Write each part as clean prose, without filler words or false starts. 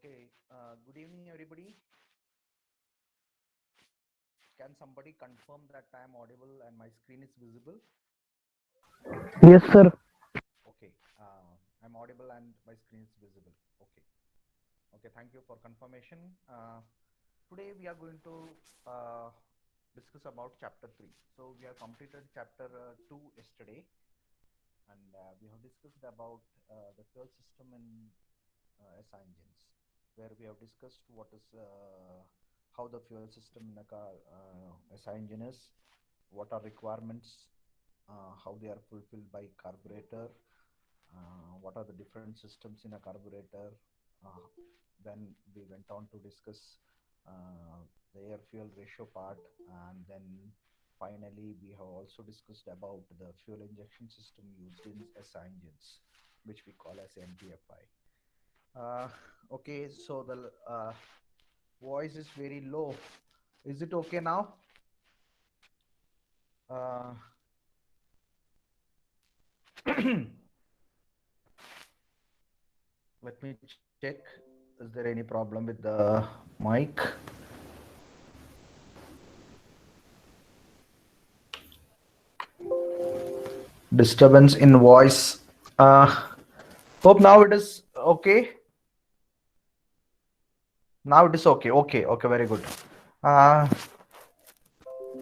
Okay, good evening, everybody. Can somebody confirm that I am audible and my screen is visible? Yes, sir. Okay, I'm audible and my screen is visible. Okay, okay, thank you for confirmation. Today we are going to discuss about chapter 3. So we have completed chapter 2 yesterday, and we have discussed about the fuel system in SI engines, where we have discussed what is how the fuel system in a car SI engine is, what are requirements, how they are fulfilled by carburetor, what are the different systems in a carburetor. Uh, then we went on to discuss the air fuel ratio part, and then finally we have also discussed about the fuel injection system used in SI engines, which we call as MPFI. Okay, so the voice is very low. Is it okay now? Uh, Let me check. Is there any problem with the mic? Disturbance in voice. Hope now it is okay. Now it is okay. Okay, okay, very good. Uh,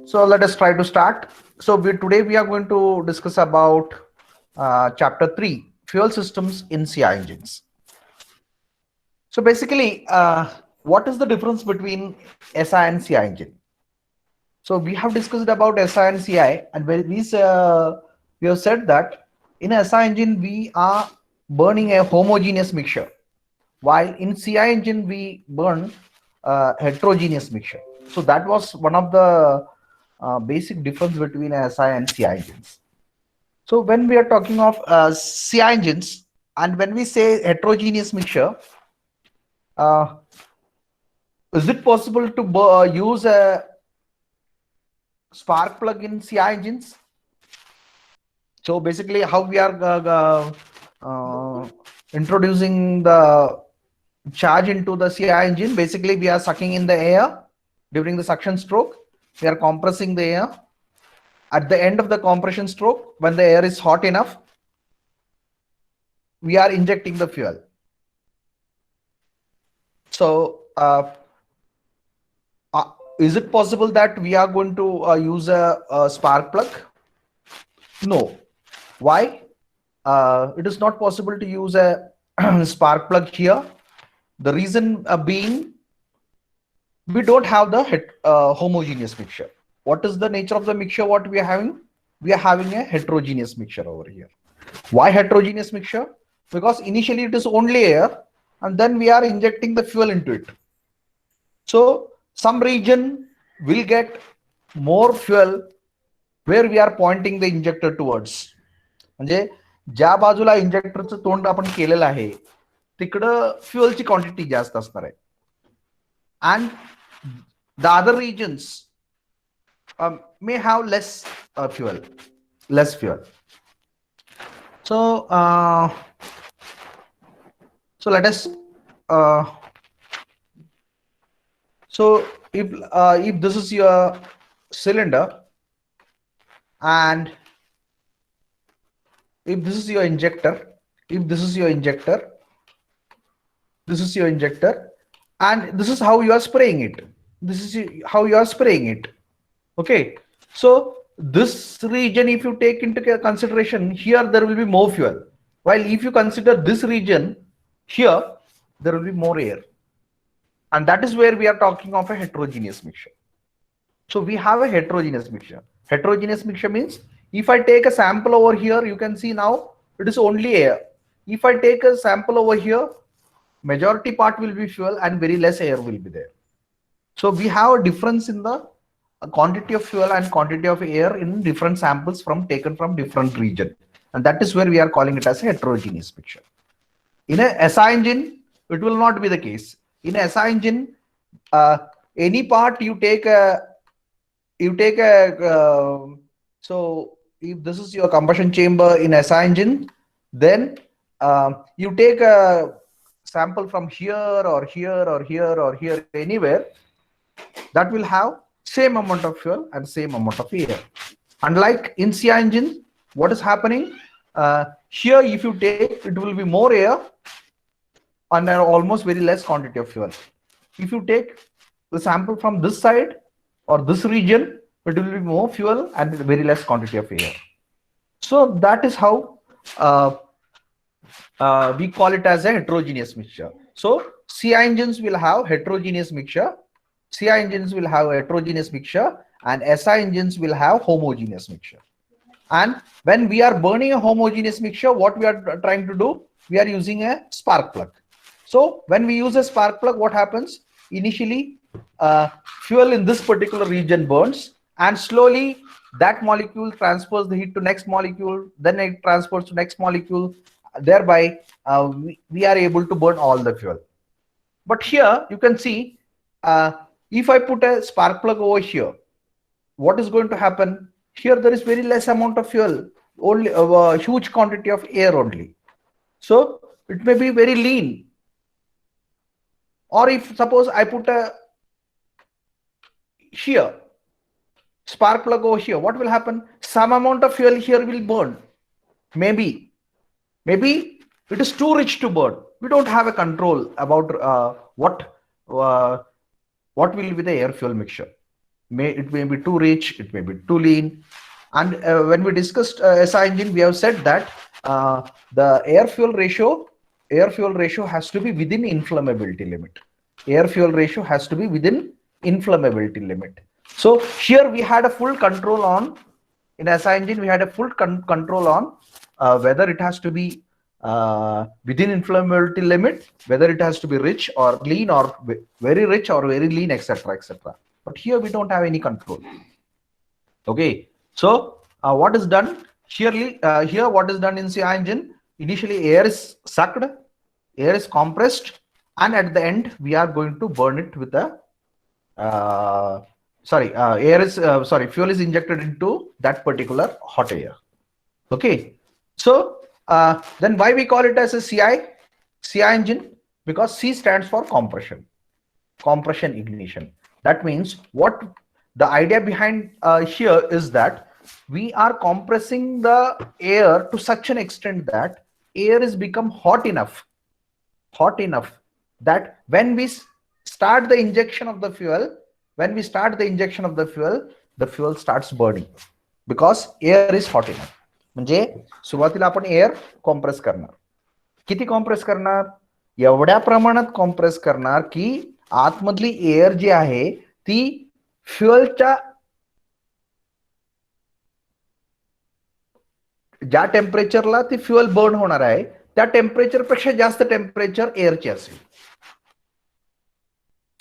so let us try to start. So today we are going to discuss about chapter 3, fuel systems in CI engines. So basically, what is the difference between SI and CI engine? So we have discussed about SI and CI, and we have said that in SI engine we are burning a homogeneous mixture, while in CI engine we burn heterogeneous mixture. So that was one of the basic difference between SI and CI engines. So when we are talking of CI engines, and when we say heterogeneous mixture, uh, is it possible to use a spark plug in CI engines? So basically, how we are introducing the charge into the CI engine, basically we are sucking in the air during the suction stroke. We are compressing the air. At the end of the compression stroke, when the air is hot enough, we are injecting the fuel. So is it possible that we are going to use a spark plug? No. Why? It is not possible to use a spark plug here. The reason being, we don't have the homogeneous mixture. What is the nature of the mixture? What we are having? We are having a heterogeneous mixture over here. Why heterogeneous mixture? Because initially it is only air, and then we are injecting the fuel into it. So some region will get more fuel where we are pointing the injector towards. म्हणजे ज्या बाजूला इंजेक्टरचं तोंड आपण केलेलं आहे तिकडं फ्युअलची quantity जास्त असणार आहे. And the other regions may have less fuel. So so let us so if this is your cylinder, and if this is your injector, this is your injector, and this is how you are spraying it. This is how you are spraying it. Okay, so this region, if you take into consideration, here there will be more fuel, while if you consider this region here, there will be more air, and that is where we are talking of a heterogeneous mixture. So we have a heterogeneous mixture. Heterogeneous mixture means if I take a sample over here, you can see now it is only air. If I take a sample over here, majority part will be fuel and very less air will be there. So we have a difference in the quantity of fuel and quantity of air in different samples taken from different region, and that is where we are calling it as a heterogeneous mixture. In a SI engine, it will not be the case. In a SI engine, any part so if this is your combustion chamber in SI engine, then you take a sample from here or here or here or here anywhere, that will have same amount of fuel and same amount of air. Unlike in CI engine, what is happening? Here, if you take, it will be more air and almost very less quantity of fuel. If you take the sample from this side or this region, it will be more fuel and very less quantity of air. So that is how we call it as a heterogeneous mixture. So CI engines will have heterogeneous mixture, CI engines will have heterogeneous mixture, and SI engines will have homogeneous mixture. And when we are burning a homogeneous mixture, what we are trying to do? We are using a spark plug. So when we use a spark plug, what happens? Initially, fuel in this particular region burns, and slowly that molecule transfers the heat to next molecule, then it transfers to next molecule. Thereby, we are able to burn all the fuel. But here you can see, if I put a spark plug over here, what is going to happen? Here there is very less amount of fuel, only a huge quantity of air only. So it may be very lean. Or if suppose I put a here spark plug over here, what will happen? Some amount of fuel here will burn. Maybe it is too rich to burn. We don't have a control about what will be the air fuel mixture. It may be too rich, it may be too lean. And when we discussed SI engine, we have said that the air fuel ratio has to be within inflammability limit. Air fuel ratio has to be within inflammability limit. So here we had a full control on, in SI engine, we had a full control on whether it has to be within inflammability limit, whether it has to be rich or lean or very rich or very lean, etc., etc. But here we don't have any control. Okay, so what is done? Here what is done in CI engine? Initially air is sucked, air is compressed, and at the end we are going to burn it with a fuel is injected into that particular hot air. Okay, so then why we call it as a CI engine? Because C stands for compression ignition. That means what the idea behind here is that we are compressing the air to such an extent that air is become hot enough that when we start the injection of the fuel, the fuel starts burning because air is hot enough. म्हणजे सुरुवातीला आपण air compress करणार. किती compress करणार? एवढ्या प्रमाणात compress करणार की आतमधली एअर जी आहे ती फ्युएलच्या ज्या टेम्परेचरला ती फ्युएल बर्न होणार आहे त्या टेम्परेचर पेक्षा जास्त टेम्परेचर एअरचे असेल.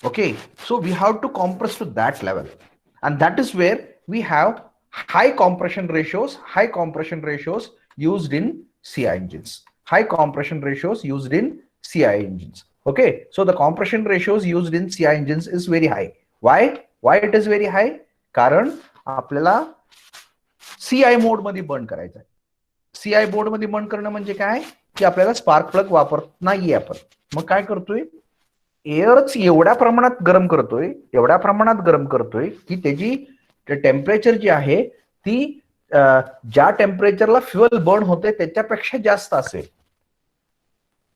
Okay, so we have to compress to that level, and that is where we have high compression ratios used in CI engines. Okay, so the compression ratios used in CI engines is very high. Why it is very high? कारण आपल्याला CI mode मध्ये burn करायचं आहे. CI mode मध्ये burn करणं म्हणजे काय की आपल्याला स्पार्क प्लग वापरत नाहीये आपण. मग काय करतोय? एअरच एवढ्या प्रमाणात गरम करतोय की त्याची टेम्परेचर जी आहे ती ज्या टेम्परेचरला फ्युएल बर्न होते त्याच्यापेक्षा जास्त असेल.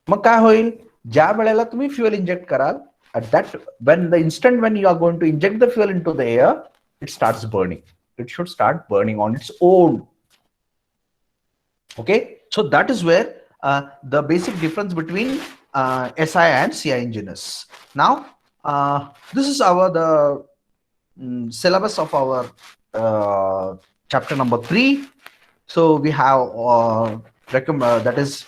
मग काय होईल? ज्या वेळेला तुम्ही फ्युएल इंजेक्ट कराल, at that when you are going to inject the fuel into the air, it starts burning. It should start burning on its own. Okay, so that is where the basic difference between SI and CI engine is. Now this is the syllabus of our chapter number 3. So we have that is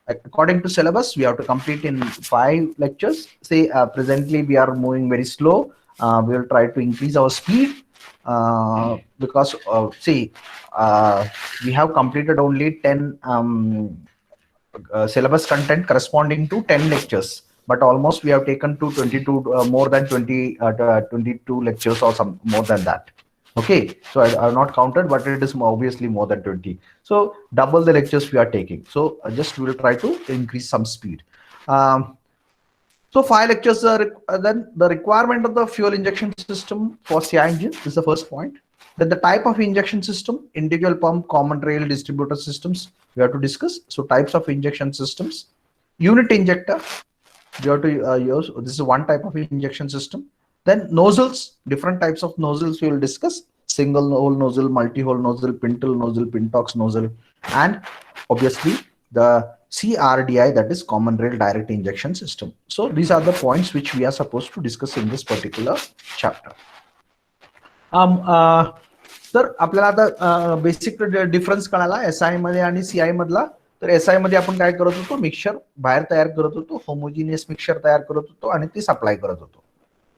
according to syllabus we have to complete in 5 lectures. Say presently we are moving very slow. We will try to increase our speed because we have completed only 10 syllabus content corresponding to 10 lectures, but almost we have taken to 22 more than 22 lectures or some more than that. Okay, so I have not counted, but it is obviously more than 20. So double the lectures we are taking. So just we will try to increase some speed. So 5 lectures are then the requirement of the fuel injection system for CI engine is the first point. Then the type of injection system, individual pump, common rail, distributor systems, we have to discuss. So types of injection systems, unit injector, you have to use. This is one type of injection system. Then nozzles, different types of nozzles we will discuss: single hole nozzle, multi-hole nozzle, pintle nozzle, pintox nozzle, and obviously the CRDI, that is common rail direct injection system. So these are the points which we are supposed to discuss in this particular chapter. तर आपल्याला आता basic difference कळाला SI मध्ये आणि CI मधला. तर SI मध्ये आपण काय करत होतो, मिक्सचर बाहेर तयार करत होतो, होमोजिनियस मिक्सचर तयार करत होतो आणि ते सप्लाय करत होतो.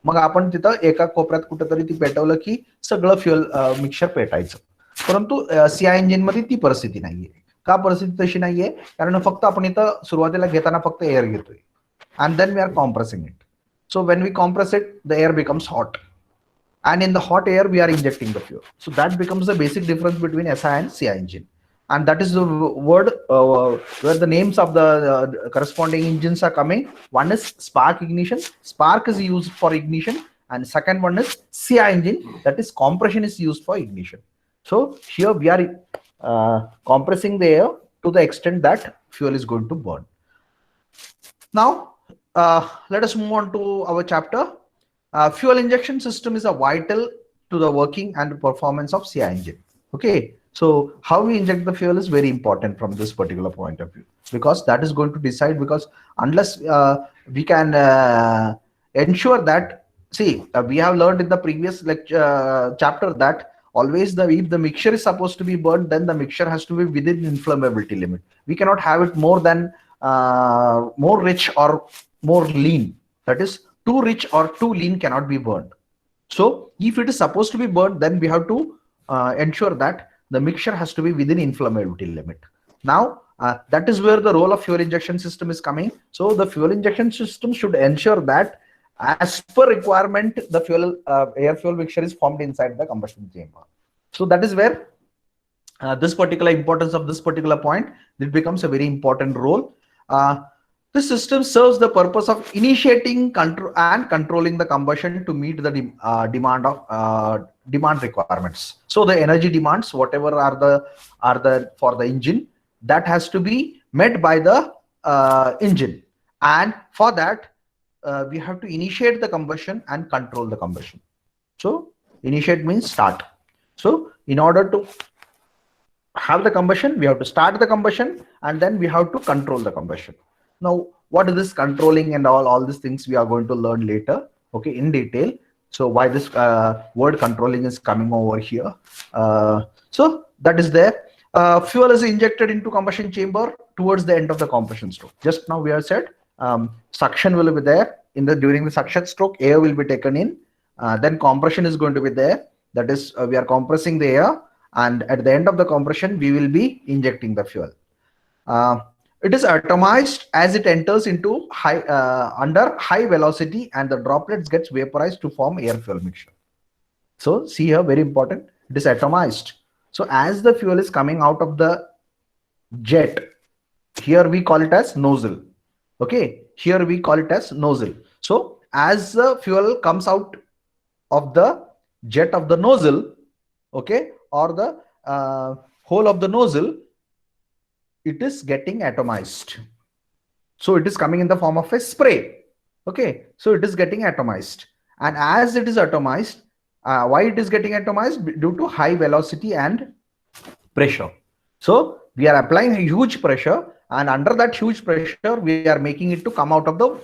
मग आपण तिथं एका कोपऱ्यात कुठेतरी ती पेटवलं की सगळं फ्युअल मिक्सचर पेटायचं. परंतु CI इंजिन मध्ये ती परिस्थिती नाहीये. का परिस्थिती तशी नाहीये? कारण फक्त आपण इथं सुरुवातीला घेताना फक्त एअर घेतोय and then we are compressing it. So when we compress it, the air becomes hot, and in the hot air we are injecting the fuel. So that becomes the basic difference between SI and CI engine, and that is the word where the names of the corresponding engines are coming. One is spark ignition. Spark is used for ignition, and second one is CI engine, that is compression is used for ignition. So here we are compressing the air to the extent that fuel is going to burn. Now let us move on to our chapter. Fuel injection system is a vital to the working and performance of CI engine. Okay, so how we inject the fuel is very important from this particular point of view, because that is going to decide, because unless we can ensure that, see, we have learned in the previous lecture chapter that always if the mixture is supposed to be burned, then the mixture has to be within inflammability limit. We cannot have it more than more rich or more lean. That is, too rich or too lean cannot be burned. So if it is supposed to be burned, then we have to ensure that the mixture has to be within inflammability limit. Now that is where the role of fuel injection system is coming. So the fuel injection system should ensure that as per requirement, the fuel air fuel mixture is formed inside the combustion chamber. So that is where this particular importance of this particular point, it becomes a very important role. This system serves the purpose of initiating control and controlling the combustion to meet the demand requirements. So the energy demands, whatever are the for the engine, that has to be met by the engine, and for that we have to initiate the combustion and control the combustion. So initiate means start. So in order to have the combustion, we have to start the combustion, and then we have to control the combustion. Now, what is this controlling and all these things we are going to learn later, okay, in detail. So why this word controlling is coming over here. So that is there. Fuel is injected into combustion chamber towards the end of the compression stroke. Just now we have said suction will be there. During the suction stroke, air will be taken in. Then compression is going to be there. That is, we are compressing the air, and at the end of the compression, we will be injecting the fuel. It is atomized as it enters into under high velocity, and the droplets gets vaporized to form air fuel mixture. So see here, very important, it is atomized. So as the fuel is coming out of the jet, here we call it as nozzle. Okay, here we call it as nozzle. So as the fuel comes out of the jet of the nozzle, okay, or the hole of the nozzle, it is getting atomized. So it is coming in the form of a spray. Okay, so it is getting atomized, and as it is atomized, why it is getting atomized? Due to high velocity and pressure. So we are applying a huge pressure, and under that huge pressure, we are making it to come out of the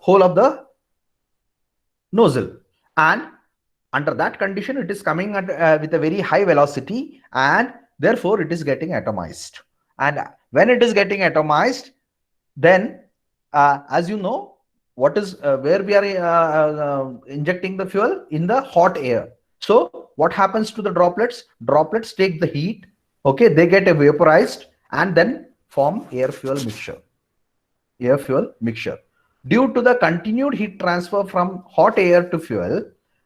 hole of the nozzle, and under that condition, it is coming at, with a very high velocity, and therefore it is getting atomized. And when it is getting atomized, then as you know, what is where we are injecting the fuel? In the hot air. So what happens to the droplets? Droplets take the heat, okay, they get vaporized and then form air fuel mixture. Due to the continued heat transfer from hot air to fuel,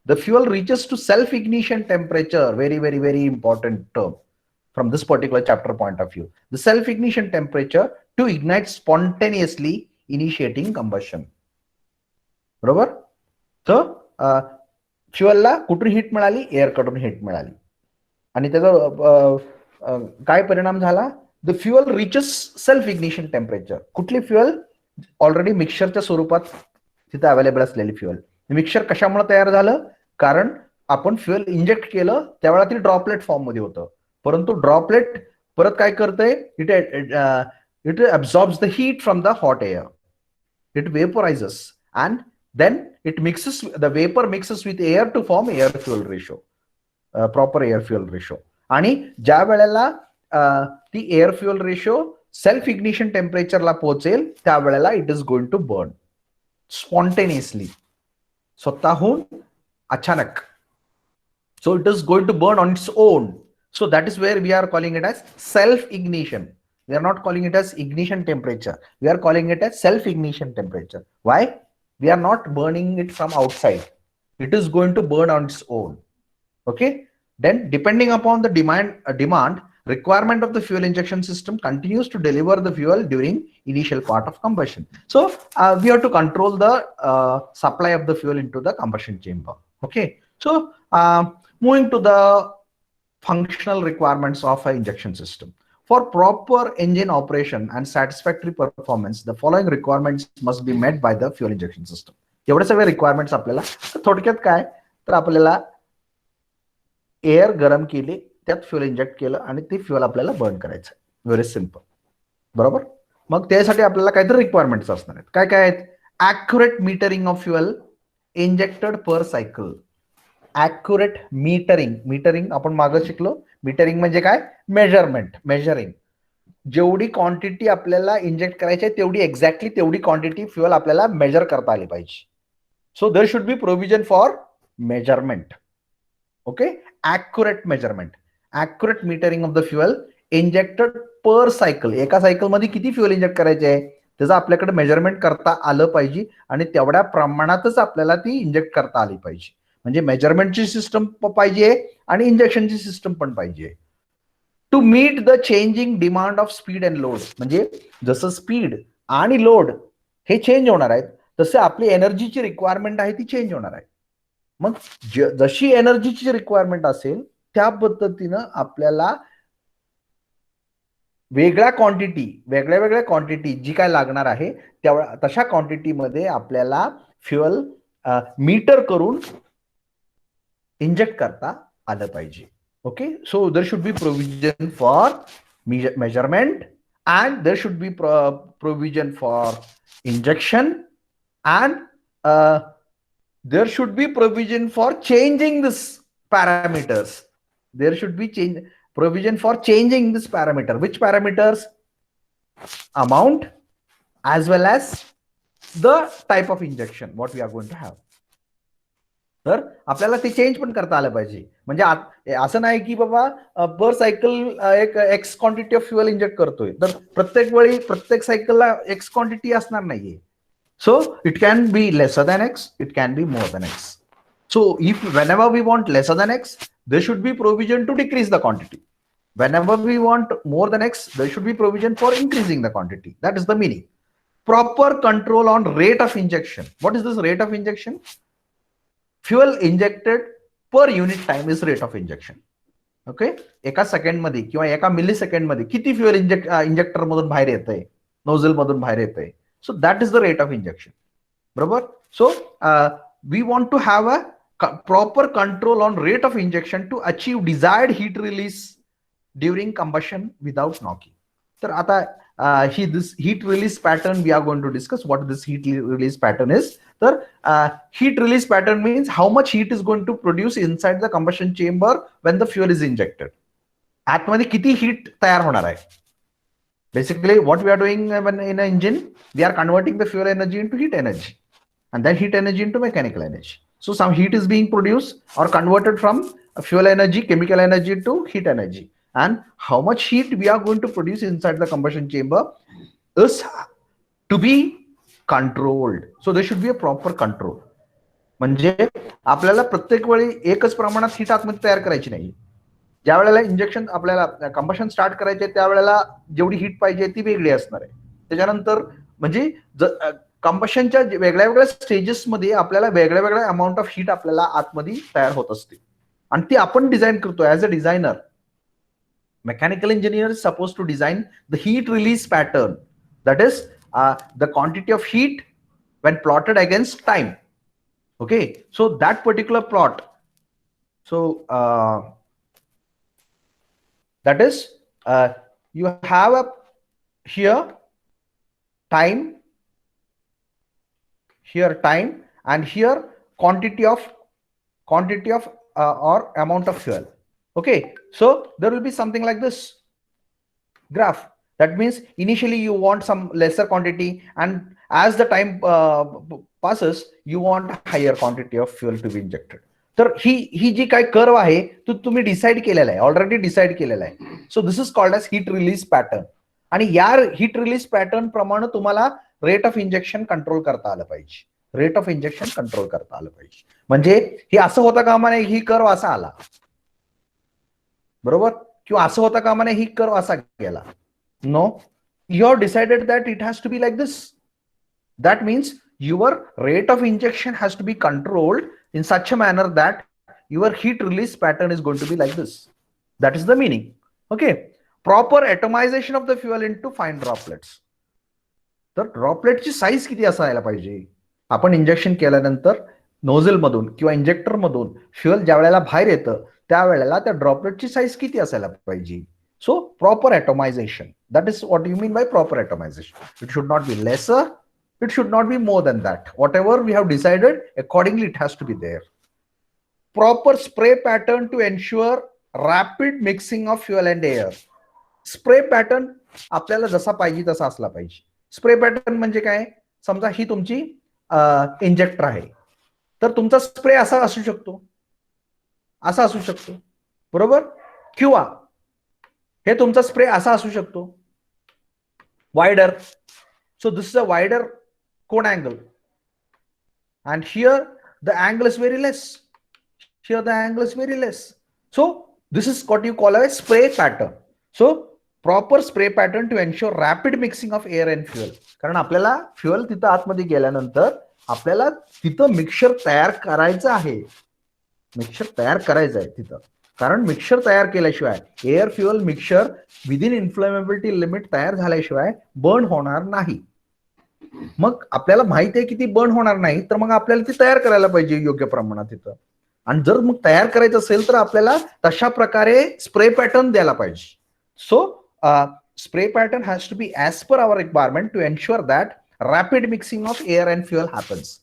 the fuel reaches to self-ignition temperature. Very, very, very important term from this particular chapter point of view. The self-ignition temperature to ignite spontaneously, initiating combustion. बरोबर. तर फ्युअलला कुठून heat मिळाली? Air कडून heat मिळाली. आणि त्याचा काय परिणाम झाला? The fuel reaches self ignition temperature. कुठली फ्युअल? ऑलरेडी मिक्सरच्या स्वरूपात तिथे अवेलेबल असलेली फ्युअल. मिक्सर कशामुळे तयार झालं? कारण आपण फ्युअल इंजेक्ट केलं त्यावेळेला ती ड्रॉपलेट फॉर्म मध्ये होतं. परंतु ड्रॉपलेट परत काय करतंय? It absorbs the heat from the hot air. It vaporises and then it mixes, the vapor mixes with air to form air fuel ratio, proper air fuel ratio. आणि ज्या वेळेला ती air fuel ratio self ignition टेम्परेचरला पोहोचेल त्यावेळेला it is going to burn spontaneously, स्वतःहून अचानक. So it is going to burn on its own. So that is where we are calling it as self ignition. We are not calling it as ignition temperature. We are calling it as self ignition temperature. Why? We are not burning it from outside. It is going to burn on its own. Okay. Then depending upon the demand requirement of the fuel injection system continues to deliver the fuel during initial part of combustion. So we have to control the supply of the fuel into the combustion chamber. Okay. So moving to the functional requirements of an injection system. For proper engine operation and satisfactory performance, the following requirements must be met by the fuel injection system. एवढे सगळे requirements आपल्याला. थोडक्यात काय तर आपल्याला air गरम केली, त्यात फ्युअल इंजेक्ट केलं आणि ते फ्युअल आपल्याला बर्न करायचं. Very simple. बरोबर. मग त्यासाठी आपल्याला काहीतरी रिक्वायरमेंट्स असणार आहेत. काय काय आहेत? Accurate metering of fuel injected per cycle. Accurate metering. Metering आपण मागे शिकलो. मीटरिंग म्हणजे काय? मेजरमेंट. मेजरिंग. जेवढी क्वांटिटी आपल्याला इंजेक्ट करायची आहे तेवढी एक्झॅक्टली तेवढी क्वांटिटी फ्युअल आपल्याला मेजर करता आली पाहिजे. So there should be provision for measurement. Okay. Accurate measurement. Accurate metering of the fuel injected per cycle. एका सायकल मध्ये किती फ्युअल इंजेक्ट करायचे आहे त्याचं आपल्याकडे मेजरमेंट करता आलं पाहिजे आणि तेवढ्या प्रमाणातच आपल्याला ती इंजेक्ट करता आली पाहिजे. म्हणजे मेजरमेंटची सिस्टम पाहिजे आणि इंजेक्शनची सिस्टम पण पाहिजे. To meet the changing demand of speed and load. म्हणजे जसं स्पीड आणि लोड हे चेंज होणार आहेत तसे आपली एनर्जीची रिक्वायरमेंट आहे ती चेंज होणार आहे. मग जशी एनर्जीची रिक्वायरमेंट असेल त्या पद्धतीनं आपल्याला वेगळ्या क्वांटिटी जी काय लागणार आहे तशा क्वांटिटीमध्ये आपल्याला फ्युअल मीटर करून इंजेक्ट करता आलं पाहिजे. Okay. So there should be provision for measurement and there should be provision for injection and there should be provision for changing this parameters. There should be provision for changing this parameter. Which parameters? Amount as well as the type of injection what we are going to have. तर आपल्याला ते change पण करता आलं पाहिजे. म्हणजे असं नाही की बाबा पर सायकल एक x quantity of fuel inject करतोय तर प्रत्येक वेळी प्रत्येक सायकलला एक्स क्वांटिटी असणार नाहीये. So it can be lesser than x, it can be more than x. So if whenever we want lesser than x, there should be provision to decrease the quantity. Whenever we want more than x, there should be provision for increasing the quantity. That is the meaning. Proper control on rate of injection. What is this rate of injection? Fuel injected per unit time is rate of injection. Okay. एका second मध्ये किंवा एका मिली second मध्ये किती fuel injector मधून बाहेर येतंय, nozzle मधून बाहेर येतंय. So that is the rate of injection. बरोबर. So we want to have a proper control on rate of injection to achieve desired heat release during combustion without knocking. तर आता this heat release pattern we are going to discuss what this heat release pattern is. तर heat release pattern means how much heat is going to produce inside the combustion chamber when the fuel is injected. आतमध्ये किती heat तयार होणार आहे. Basically what we are doing when in an engine, we are converting the fuel energy into heat energy and then heat energy into mechanical energy. So some heat is being produced or converted from fuel energy, chemical energy to heat energy. And how much heat we are going to produce inside the combustion chamber is to be controlled. So there should be a proper control. म्हणजे आपल्याला प्रत्येक वेळी एकच प्रमाणात heat आतमध्ये तयार करायची नाही. ज्या वेळेला इंजेक्शन आपल्याला कंबशन स्टार्ट करायचे त्यावेळेला जेवढी हीट पाहिजे ती वेगळी असणार आहे. त्याच्यानंतर म्हणजे कंबशनच्या वेगळ्या वेगळ्या स्टेजेसमध्ये आपल्याला वेगळ्या वेगळ्या अमाऊंट ऑफ हीट आपल्याला आतमध्ये तयार होत असते आणि ती आपण डिझाईन करतो as a designer. Mechanical engineer is supposed to design the heat release pattern, that is the quantity of heat when plotted against time. Okay, so that particular plot, so that is you have a here time, here time, and here quantity of or amount of fuel. Okay, so there will be something like this graph. That means initially you want some lesser quantity, and as the time passes you want higher quantity of fuel to be injected. तर ही जी काय curve आहे तो तुम्ही decide केलेला आहे, already decide केलेला आहे. So this is called as heat release pattern. आणि या हीट रिलीज पॅटर्न प्रमाणे तुम्हाला रेट ऑफ इंजेक्शन कंट्रोल करता आलं पाहिजे. रेट ऑफ इंजेक्शन कंट्रोल करता आलं पाहिजे. म्हणजे हे असं होता कामा नये ही कर्व असा आला, बरोबर, किंवा असं होता कामा नये ही कर्व असा गेला. No, you have decided that it has to be like this. That means your rate of injection has to be controlled in such a manner that your heat release pattern is going to be like this. That is the meaning. Okay, proper atomization of the fuel into fine droplets. तर ड्रॉपलेटची size किती असायला पाहिजे. आपण injection केल्यानंतर nozzle मधून किंवा injector मधून fuel ज्या वेळेला बाहेर येतं त्यावेळेला त्या ड्रॉपलेटची साईज किती असायला पाहिजे. So proper atomization, that is what you mean by proper atomization. It should not be lesser, it should not be more than that. Whatever we have decided, accordingly it has to be there. Proper spray pattern to ensure rapid mixing of fuel and air. Spray pattern आपल्याला जसा पाहिजे तसा असला पाहिजे. Spray pattern म्हणजे काय, समजा ही तुमची इंजेक्टर आहे, तर तुमचा स्प्रे असा असू शकतो, असा असू शकतो, बरोबर, किंवा हे तुमचा स्प्रे असा असू शकतो, wider. So this is a wider cone angle, and here the angle is very less, here the angle is very less. So this is what you call a spray pattern. So proper spray pattern to ensure rapid mixing of air and fuel. कारण आपल्याला fuel तिथं आतमध्ये गेल्यानंतर आपल्याला तिथं mixture तयार करायचं आहे, मिक्सचर तयार करायचं आहे तिथं. कारण मिक्सचर तयार केल्याशिवाय air fuel mixture within inflammability limit तयार झाल्याशिवाय बर्न होणार नाही. मग आपल्याला माहिती आहे की ती बर्न होणार नाही, तर मग आपल्याला ती तयार करायला पाहिजे योग्य प्रमाणात तिथं. आणि जर मग तयार करायचं असेल तर आपल्याला तशा प्रकारे स्प्रे पॅटर्न द्यायला पाहिजे. So spray pattern has to be as per our requirement to ensure that rapid mixing of air and fuel happens.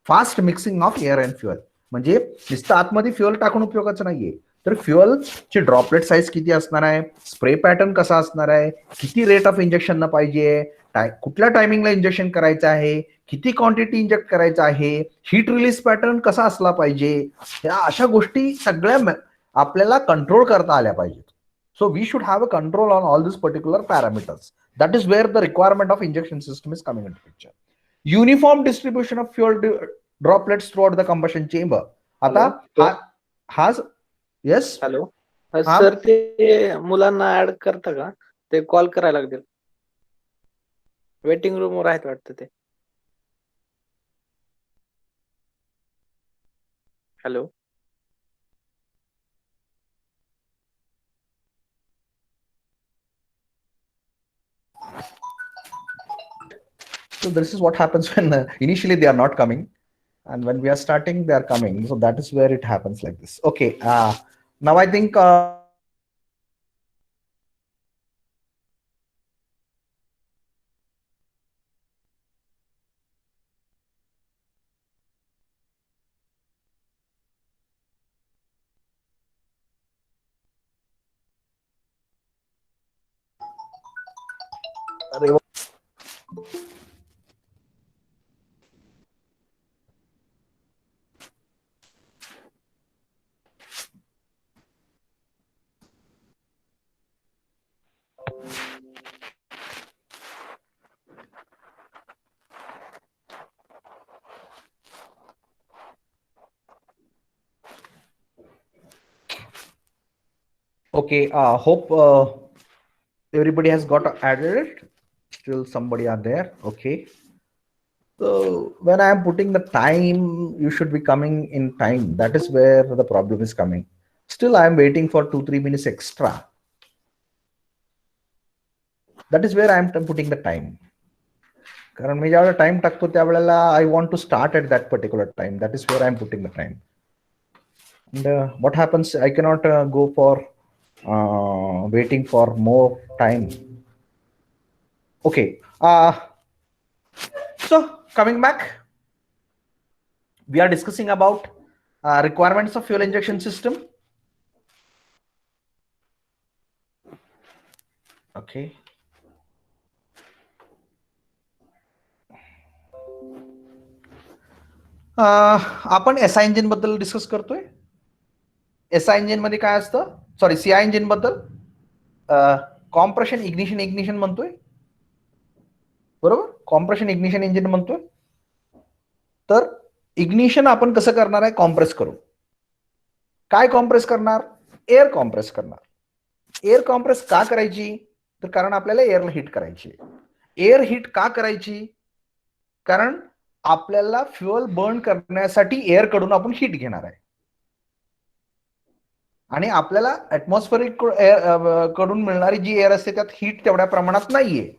Fast mixing of air and fuel म्हणजे नुसतं आतमध्ये फ्युएल टाकून उपयोगाचं नाहीये, तर फ्युएलची ड्रॉपलेट साईज किती असणार आहे, स्प्रे पॅटर्न कसा असणार आहे, किती रेट ऑफ इंजेक्शन न पाहिजे, कुठल्या टायमिंगला इंजेक्शन करायचं आहे, किती क्वांटिटी इंजेक्ट करायचं आहे, हीट रिलीज पॅटर्न कसा असला पाहिजे, या अशा गोष्टी सगळ्या आपल्याला कंट्रोल करता आल्या पाहिजेत. So we should have a control on all this particular parameters. That is where the requirement of injection system is coming in picture. Uniform distribution of fuel droplets throughout the combustion chamber. आता हा yes hello sir, ते मुलांना add करता का, ते call करायला लागतील, waiting room वर आहेत वाटतं ते. Hello So this is what happens when initially they are not coming, and when we are starting they are coming. So that is where it happens like this. Okay, now I think Okay, hope everybody has got added it. Still somebody are there. Okay. So when I am putting the time, you should be coming in time. That is where the problem is coming. Still, I am waiting for 2-3 minutes extra. That is where I am putting the time. कारण मी ज्यावेळेला time टाकतो त्यावेळेला I want to start at that particular time. That is where I am putting the time. And what happens? I cannot go for waiting for more time. Okay. So coming back, we are discussing about requirements of fuel injection system. Okay. आपण SI engine बद्दल discuss करतोय. SI engine मध्ये काय असतं? Sorry, CI engine बद्दल compression ignition म्हणतोय, बरोबर. Compression ignition engine म्हणतोय. तर इग्निशन आपण कसं करणार आहे? कॉम्प्रेस करू. काय कॉम्प्रेस करणार? एअर कॉम्प्रेस करणार. एअर कॉम्प्रेस का करायची? तर कारण आपल्याला एअरला हिट करायची. एअर हिट का करायची? कारण आपल्याला फ्युअल बर्न करण्यासाठी एअर कडून आपण हिट घेणार आहे आणि आपल्याला ऍटमॉस्फेरिक कडून मिळणारी जी एअर असते त्यात हीट तेवढ्या प्रमाणात नाहीये.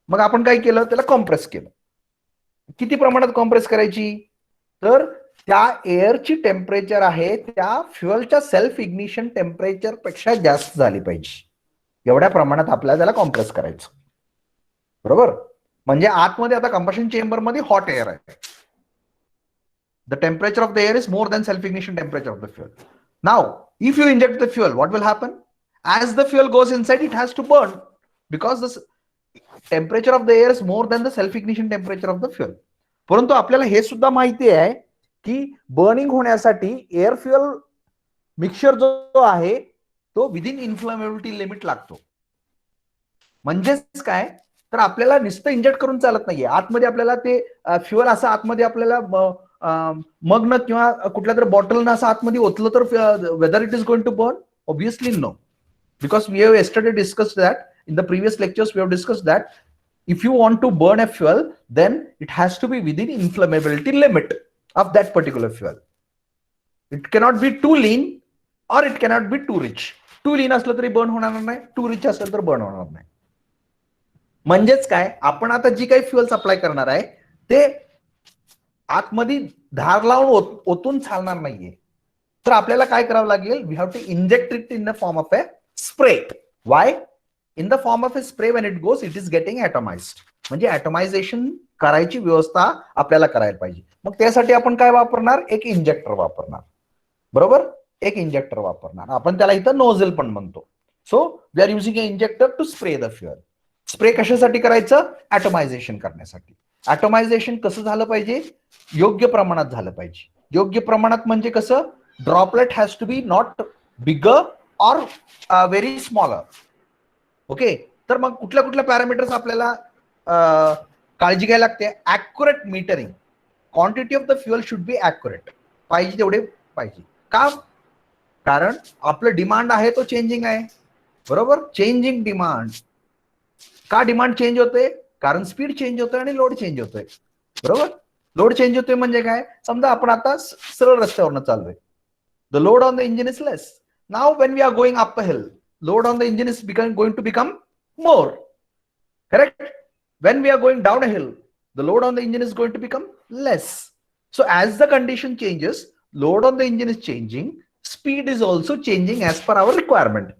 मग आपण काय केलं? त्याला कॉम्प्रेस केलं. किती प्रमाणात कॉम्प्रेस करायची? तर त्या एअरची टेम्परेचर आहे त्या फ्युअलच्या सेल्फ इग्निशन टेम्परेचर पेक्षा जास्त झाली पाहिजे. एवढ्या प्रमाणात आपल्याला त्याला कॉम्प्रेस करायचं, बरोबर. म्हणजे आतमध्ये आता कंबशन चेंबर मध्ये हॉट एअर आहे. The temperature of the air is more than self ignition temperature of the fuel. Now, if you inject the fuel, what will happen? As the fuel goes inside, it has to burn because the temperature of the air is more than the self-ignition temperature of the fuel. परंतु आपल्याला हे सुद्धा माहिती आहे की burning होण्यासाठी air fuel mixture जो आहे तो विदिन इन्फ्लेमेबिलिटी लिमिट लागतो. म्हणजेच काय? तर आपल्याला नुसतं इंजेक्ट करून चालत नाहीये. आतमध्ये आपल्याला ते फ्युअल असं आतमध्ये आपल्याला मगन किंवा कुठल्या तरी बॉटलनं असं आतमध्ये ओतलं तर whether it is going to burn? Obviously no, because we have yesterday discussed that in the previous lectures. We have discussed that if you want to burn a fuel, then it has to be within inflammability limit of that particular fuel. It cannot be too lean or it cannot be too rich. Too lean असलं तरी burn होणार नाही, too rich असलं तर burn होणार नाही. म्हणजेच काय? आपण आता जी काही फ्युअल सप्लाय करणार आहे ते आतमध्ये धार लावून ओतून चालणार नाहीये. तर आपल्याला काय करावं लागेल? We have to inject it in the form of a spray. Why? In the form of a spray when it goes it is getting atomised. म्हणजे ॲटोमायझेशन करायची व्यवस्था आपल्याला करायला पाहिजे. मग त्यासाठी आपण काय वापरणार? एक इंजेक्टर वापरणार, बरोबर. एक इंजेक्टर वापरणार. आपण त्याला इथं नोझल पण म्हणतो. So we are using a injector to spray the fuel. Spray कशासाठी करायचं? ॲटोमायझेशन करण्यासाठी. ॲटोमायझेशन कसं झालं पाहिजे? योग्य प्रमाणात झालं पाहिजे. योग्य प्रमाणात म्हणजे कसं? Droplet has to be not bigger or very smaller. Okay. तर मग कुठल्या कुठल्या पॅरामीटर्स आपल्याला काळजी घ्यायला लागते? Accurate metering. Quantity of the fuel should be accurate. पाहिजे तेवढे पाहिजे. का? कारण आपलं डिमांड आहे तो चेंजिंग आहे, बरोबर. Changing demand. का डिमांड चेंज होते? कारण स्पीड चेंज होतोय आणि लोड चेंज होतोय, बरोबर. लोड चेंज होतोय म्हणजे काय? समजा आपण आता सरळ रस्त्यावरनं चाललोय. The load on the engine is less. Now when we are going up a hill, load on the engine is going to become more, correct. When we are going down a hill, the load on the engine is going to become less. So as the condition changes, load on the engine is changing, speed is also changing as per our requirement,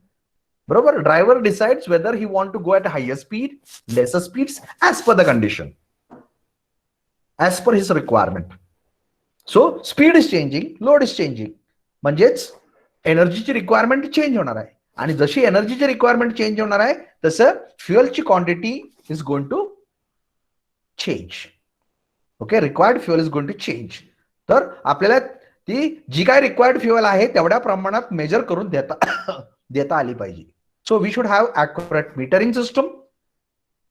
बरोबर. Driver decides whether he want to go at a higher speed, lesser speeds as per the condition, as per his requirement. So speed is changing, load is changing. म्हणजेच एनर्जीची requirement change होणार आहे आणि जशी एनर्जीची requirement change होणार आहे तसं फ्युअलची quantity is going to change. Okay. Required fuel is going to change. तर आपल्याला ती जी काय रिक्वायर्ड फ्युअल आहे तेवढ्या प्रमाणात मेजर करून देता आली पाहिजे. So we should have accurate metering system.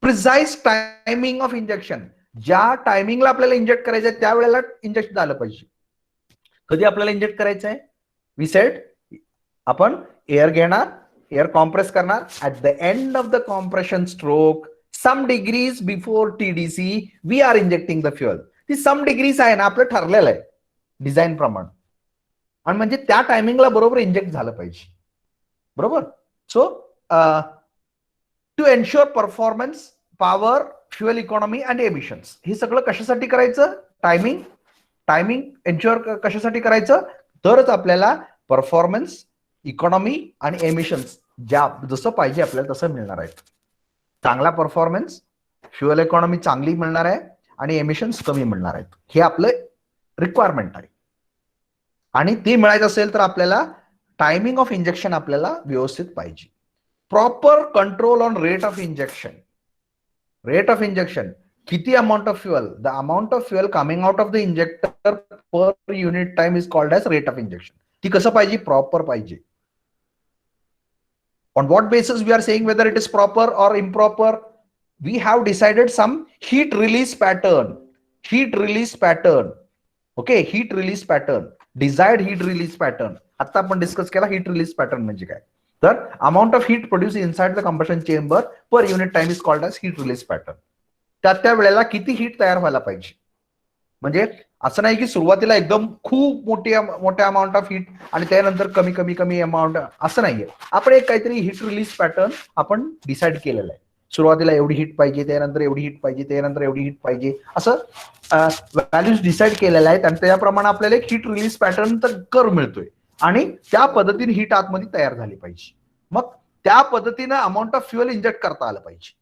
Precise timing of injection. ज्या टायमिंगला आपल्याला इंजेक्ट करायचं आहे त्यावेळेला इंजेक्ट झालं पाहिजे. कधी आपल्याला इंजेक्ट करायचं आहे? वी सेड आपण एअर घेणार, एअर कॉम्प्रेस करणार. At the end of the compression stroke some degrees before TDC we are injecting the fuel. ती सम डिग्रीज आहे ना आपलं ठरलेलं आहे डिझाईन प्रमाणे, आणि म्हणजे त्या टायमिंगला बरोबर इंजेक्ट झालं पाहिजे. बरोबर. So to ensure performance, power, fuel economy and emissions, हे सगळं कशासाठी करायचं? टायमिंग एन्श्युअर कशासाठी करायचं? तरच आपल्याला परफॉर्मन्स, इकॉनॉमी आणि एमिशन्स जसं पाहिजे आपल्याला तसं मिळणार आहे. चांगला परफॉर्मन्स, फ्युअल इकॉनॉमी चांगली मिळणार आहे आणि एमिशन्स कमी मिळणार आहेत. हे आपलं रिक्वायरमेंट आहे. आणि ते मिळायचं असेल तर आपल्याला टायमिंग ऑफ इंजेक्शन आपल्याला व्यवस्थित पाहिजे. Proper control on rate of injection. Rate of injection, किती amount of fuel, the amount of fuel coming out of the injector per unit time is called as rate of injection. ती कसं पाहिजे? Proper पाहिजे. On what basis we are saying whether it is proper or improper? We have decided some heat release pattern. Okay, heat release pattern, desired heat release pattern. आता आपण discuss केला heat release pattern म्हणजे काय. तर amount of heat produced inside the combustion chamber per unit time is called as heat release pattern. त्या वेळेला किती heat तयार व्हायला पाहिजे. म्हणजे असं नाही की सुरुवातीला एकदम खूप मोठ्या अमाऊंट ऑफ हीट आणि त्यानंतर कमी कमी अमाऊंट, असं नाहीये. आपण एक काहीतरी हीट रिलीज पॅटर्न आपण डिसाईड केलेलं आहे. सुरुवातीला एवढी हीट पाहिजे, त्यानंतर एवढी हीट पाहिजे, त्यानंतर एवढी हीट पाहिजे, असं व्हॅल्यूज डिसाईड केलेल्या आहेत. आणि त्याप्रमाणे आपल्याला एक हीट रिलीज पॅटर्न तर कर्व मिळतोय आणि त्या पद्धतीने हीट आतमध्ये तयार झाली पाहिजे. मग त्या पद्धतीनं अमाऊंट ऑफ फ्युअल इंजेक्ट करता आलं पाहिजे.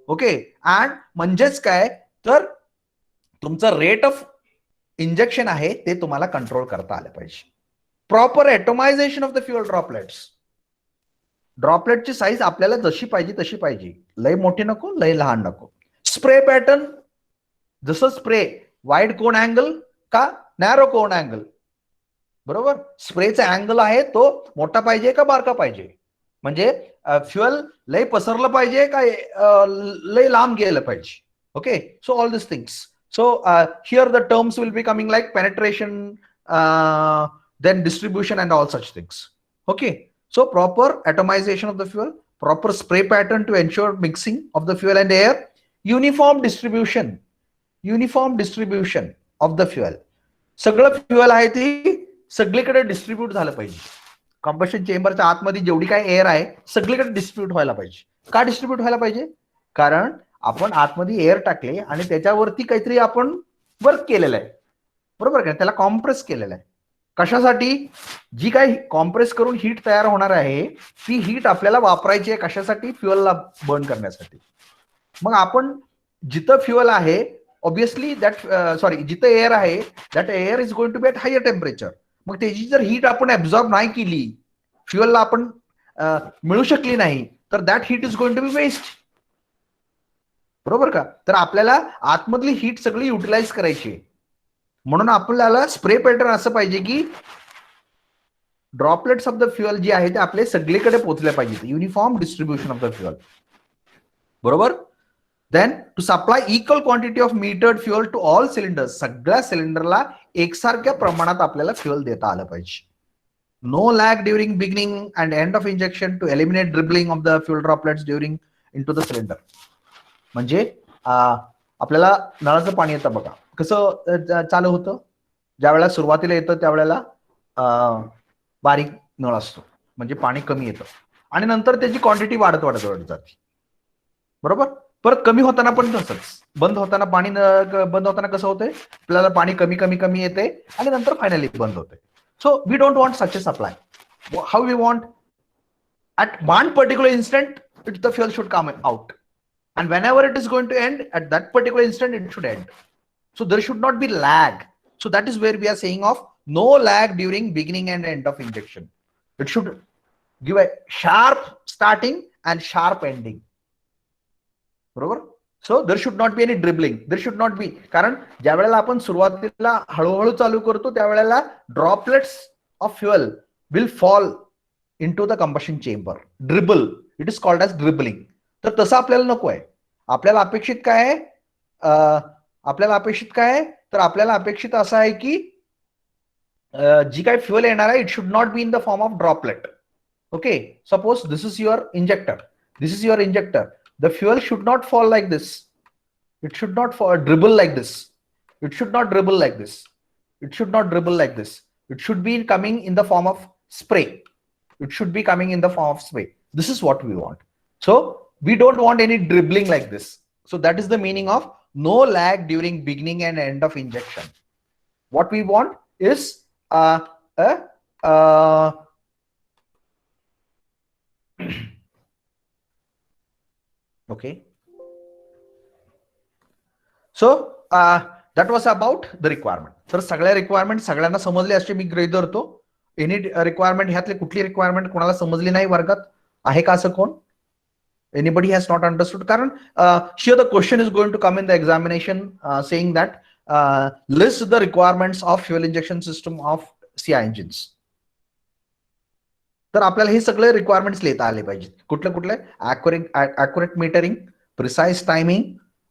ओके. अँड म्हणजेच काय, तर तुमचं रेट ऑफ इंजेक्शन आहे ते तुम्हाला कंट्रोल करता आलं पाहिजे. Proper atomisation of the fuel droplets. ड्रॉपलेटची साईज आपल्याला जशी पाहिजे तशी पाहिजे, लय मोठी नको, लय लहान नको. स्प्रे पॅटर्न, जसं स्प्रे वाईड कोन अँगल का नॅरो कोन अँगल, बरोबर. स्प्रेचा अँगल आहे तो मोठा पाहिजे का बारका पाहिजे, म्हणजे फ्युअल लय पसरलं पाहिजे का लय लांब गेलं पाहिजे. Okay. So all this things. So here the terms will be coming like penetration, then distribution and all such things. Okay. So proper atomization of the fuel, proper spray pattern to ensure mixing of the fuel and air, uniform distribution of the fuel. सगळं fuel आहे ती सगळीकडे distribute झालं पाहिजे. Combustion चेंबरच्या आतमध्ये जेवढी काय air आहे सगळीकडे डिस्ट्रीब्यूट व्हायला पाहिजे. का डिस्ट्रीब्यूट व्हायला पाहिजे? कारण आपण आतमध्ये एअर टाकले आणि त्याच्यावरती काहीतरी आपण वर्क केलेलं आहे, बरोबर का, त्याला कॉम्प्रेस केलेलं आहे. कशासाठी? जी काही कॉम्प्रेस करून हीट तयार होणार आहे ती हीट आपल्याला वापरायची आहे. कशासाठी? फ्युअलला बर्न करण्यासाठी. मग आपण जिथं फ्युअल आहे ऑब्विसली जिथं एअर आहे that air is going to be at higher temperature. मग त्याची जर हीट आपण ऍब्झॉर्ब नाही केली, फ्युअलला आपण मिळू शकली नाही, तर that heat is going to be waste, बरोबर का. तर आपल्याला आतमधली हीट सगळी युटिलाइज करायची. म्हणून आपल्याला स्प्रे पॅटर्न असं पाहिजे की ड्रॉपलेट्स ऑफ द फ्युअल जे आहे ते आपले सगळीकडे पोहोचले पाहिजे. Uniform distribution of the fuel, बरोबर. Then to supply equal quantity of metered fuel to all cylinders. सगळ्या सिलेंडरला एकसारख्या प्रमाणात आपल्याला फ्युअल देता आलं पाहिजे. No lag during beginning and end of injection to eliminate dribbling of the fuel droplets during into the cylinder. म्हणजे आपल्याला नळाचं पाणी येतं बघा, कसं चालू होतं. ज्या वेळेला सुरुवातीला येतं त्यावेळेला बारीक नळ असतो, म्हणजे पाणी कमी येतं आणि नंतर त्याची क्वांटिटी वाढत जाते, बरोबर. परत कमी होताना पण तसंच, बंद होताना बंद होताना कसं होतंय, आपल्याला पाणी कमी येते आणि नंतर फायनली बंद होते. So we don't want such a supply. How we want at one particular instant the fuel should come out. And whenever it is going to end, at that particular instant, it should end. So there should not be lag. So that is where we are saying of no lag during beginning and end of injection. It should give a sharp starting and sharp ending. बरोबर. So there should not be any dribbling. There should not be. कारण ज्या वेळेला आपण सुरुवातीला हळूहळू चालू करतो त्यावेळेला droplets of fuel will fall into the combustion chamber. Dribble. It is called as dribbling. तर तसं आपल्याला नको आहे. आपल्याला अपेक्षित काय आहे? तर आपल्याला अपेक्षित असं आहे की जी काही फ्युअल येणार आहे it should not be in the form of droplet. Okay, suppose this is your injector. This is your injector. The fuel should not fall like this. It should not fall, dribble like this. It should not dribble like this. It should not dribble like this. It should be coming in the form of spray. It should be coming in the form of spray. This is what we want. So we don't want any dribbling like this. So that is the meaning of no lag during beginning and end of injection. What we want is okay. So that was about the requirement. तर सगळ्या requirement सगळ्यांना समजले असे मी गृहीत धरतो. Any requirement ह्यातली कुठली requirement कोणाला समजली नाही वर्गात आहे का असं कोण? Anybody has not understood? कारण here the question is going to come in the examination saying that list the requirements of fuel injection system of CI engines. तर आपल्याला हे सगळे रिक्वायरमेंट्स लिहिता आले पाहिजेत. कुठले कुठले? Accurate metering, precise timing,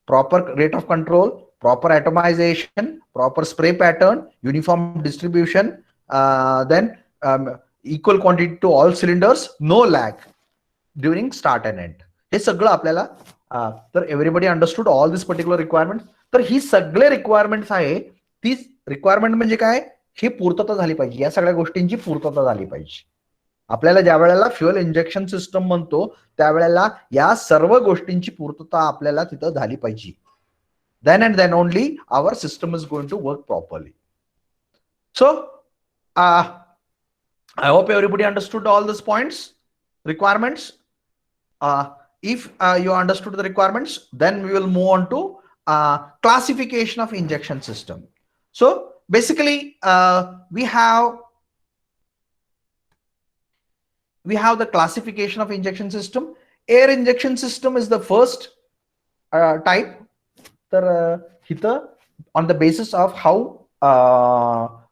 proper rate of control, proper atomization, proper spray pattern, uniform distribution, then equal quantity to all cylinders, no lag during start and end. हे सगळं आपल्याला तर everybody understood all this particular requirement. तर ही सगळे requirements आहे. ती requirement म्हणजे काय? ही पूर्तता झाली पाहिजे. या सगळ्या गोष्टींची पूर्तता झाली पाहिजे. आपल्याला ज्या वेळेला फ्युएल इंजेक्शन सिस्टम म्हणतो त्यावेळेला या सर्व गोष्टींची पूर्तता आपल्याला तिथं झाली पाहिजे. then and then only our system is going to work properly. So I hope everybody understood all these points, requirements. If you understood the requirements, then we will move on to classification of injection system. So basically we have the classification of injection system. Air injection system is the first type. On the basis of how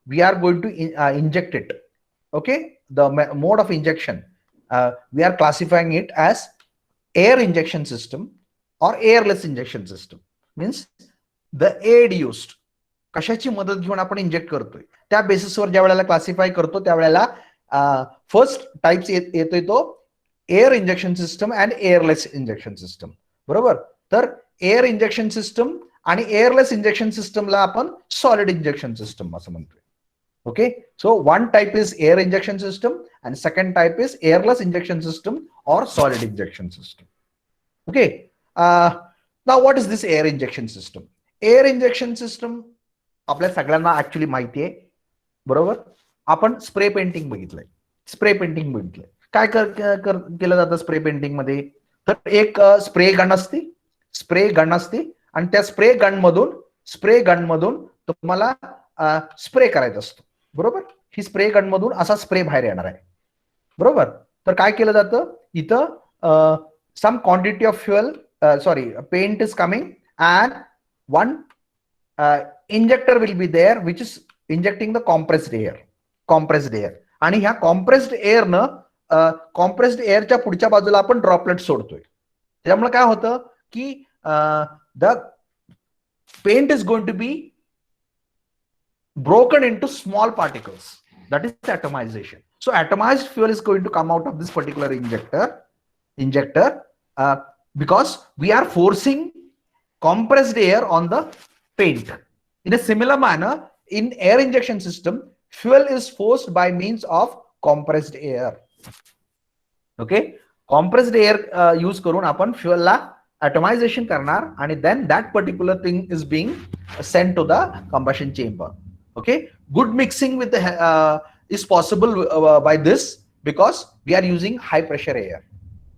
we are going to inject it, okay, the mode of injection, we are classifying it as air injection system or airless injection system. Means the aid used, कशाची मदत घेऊन आपण inject करतोय त्या बेसिसवर ज्या वेळेला classify करतो त्यावेळेला फर्स्ट टाइप्स येतोय तो air injection system and airless injection system. बरोबर. तर एअर इंजेक्शन सिस्टम आणि एअरलेस इंजेक्शन सिस्टमला आपण सॉलिड इंजेक्शन सिस्टम असं म्हणतोय. Okay. So one type is air injection system and second type is airless injection system और solid injection system. Okay. Now what is this air injection system? Air injection system आपल्या सगळ्यांना actually माहिती आहे. बरोबर. आपण spray painting बघितलंय. Spray painting बघितलंय. काय केलं जातं स्प्रे पेंटिंग मध्ये? तर एक स्प्रे गन असते. स्प्रे गन असते आणि त्या स्प्रे गन मधून तुम्हाला स्प्रे करायचा असतो. बरोबर. ही स्प्रे गन मधून असा स्प्रे बाहेर येणार आहे. बरोबर. तर काय केलं जातं इथं some quantity of fuel paint is coming and one injector will be there which is injecting the compressed air. आणि ह्या कॉम्प्रेस्ड एअरच्या पुढच्या बाजूला आपण ड्रॉपलेट सोडतोय. त्यामुळे काय होतं की the paint is going to be broken into small particles. That is atomization. So atomized fuel is going to come out of this particular injector because we are forcing compressed air on the paint. In a similar manner, in air injection system, fuel is forced by means of compressed air. Okay. Compressed air use करून आपण fuel ला atomization करणार आणि then that particular thing is being sent to the combustion chamber. Okay. Good mixing with the is possible by this because we are using high pressure air.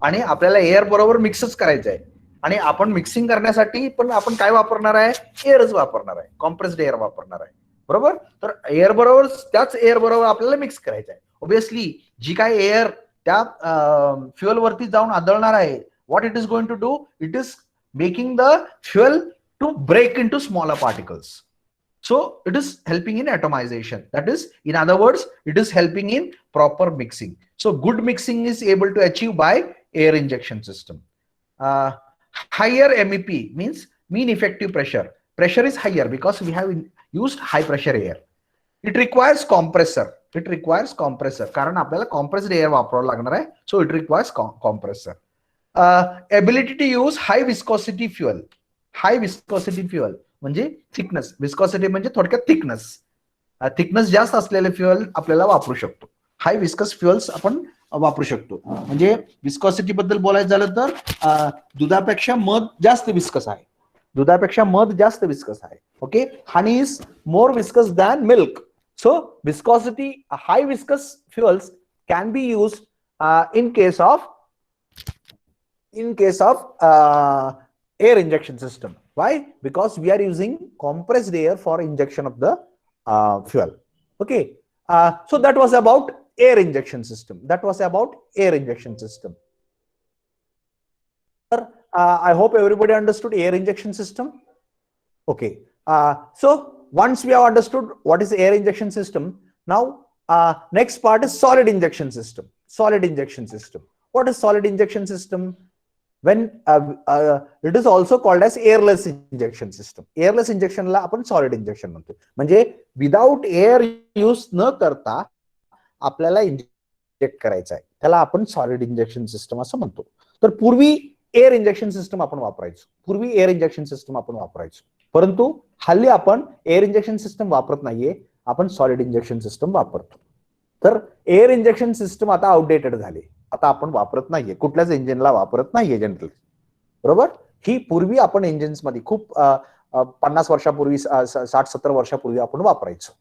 आणि आपल्याला air बरोबर मिक्सच करायचं आहे. आणि आपण मिक्सिंग करण्यासाठी पण आपण काय वापरणार आहे? एअरच वापरणार आहे. कॉम्प्रेस्ड एअर वापरणार आहे. बरोबर. तर एअर बरोबर त्याच एअर बरोबर आपल्याला मिक्स करायचं आहे. ऑब्विसली जी काय एअर त्या फ्युएल वरती जाऊन आदळणार आहे, what it is going to do? It is making the fuel to break into smaller particles. So it is helping in atomization. That is, in other words, it is helping in proper mixing. So good mixing is able to achieve by air injection system. Higher MEP means mean effective pressure. Pressure is higher because we have used high pressure air. It requires compressor. It requires compressor, कारण आपल्याला compressed air वापरावं लागणार आहे. So it requires compressor. Ability to use high viscosity fuel. High viscosity fuel म्हणजे thickness, viscosity म्हणजे थोडक्यात thickness. Thickness जास्त असलेले फ्युअल आपल्याला वापरू शकतो. हाय विस्कस फ्युअल्स आपण वापरू शकतो. म्हणजे विस्कॉसिटी बद्दल बोलायचं झालं तर दुधापेक्षा मध जास्त विस्कस आहे. दुधापेक्षा मध जास्त विस्कस आहे. Okay, honey is more viscous than milk. So viscosity, high viscous fuels can be used in case of air injection system. Why? Because we are using compressed air for injection of the fuel. Okay, so that was about air injection system. I hope everybody understood air injection system. Okay, so once we have understood what is air injection system, now next part is solid injection system. What is solid injection system? When it is also called as airless injection system. Airless injection ला आपण solid injection म्हणतो. म्हणजे without air use न करता आपल्याला inject करायचं आहे, त्याला आपण सॉलिड इंजेक्शन सिस्टम असं म्हणतो. तर पूर्वी एअर इंजेक्शन सिस्टम आपण वापरायचो. परंतु हल्ली आपण एअर इंजेक्शन सिस्टम वापरत नाहीये, आपण सॉलिड इंजेक्शन सिस्टम वापरतो. तर एअर इंजेक्शन सिस्टम आता आउटडेटेड झाले, आता आपण वापरत नाहीये, कुठल्याच इंजिनला वापरत नाहीये जनरली. बरोबर. ही पूर्वी आपण इंजिन्स मध्ये खूप 50 वर्षापूर्वी 60-70 वर्षापूर्वी आपण वापरायचो.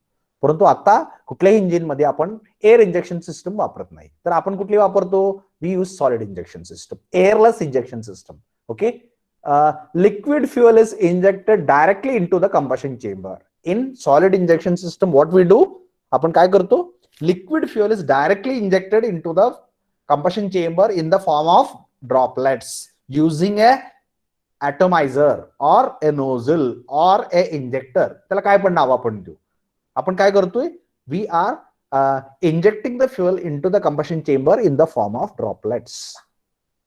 परंतु आता कुठल्याही इंजिन मध्ये आपण एअर इंजेक्शन सिस्टम वापरत नाही. तर आपण कुठली वापरतो? We use solid injection system, airless injection system. Okay, liquid fuel is injected directly into the combustion chamber. In solid injection system, what we do? आपण काय करतो? Liquid fuel is directly injected into the combustion chamber in the form of droplets using a atomizer or a nozzle or a injector. त्याला काय पण नाव आपण देऊ. आपण काय करतोय? We are injecting the fuel into the combustion chamber in the form of droplets.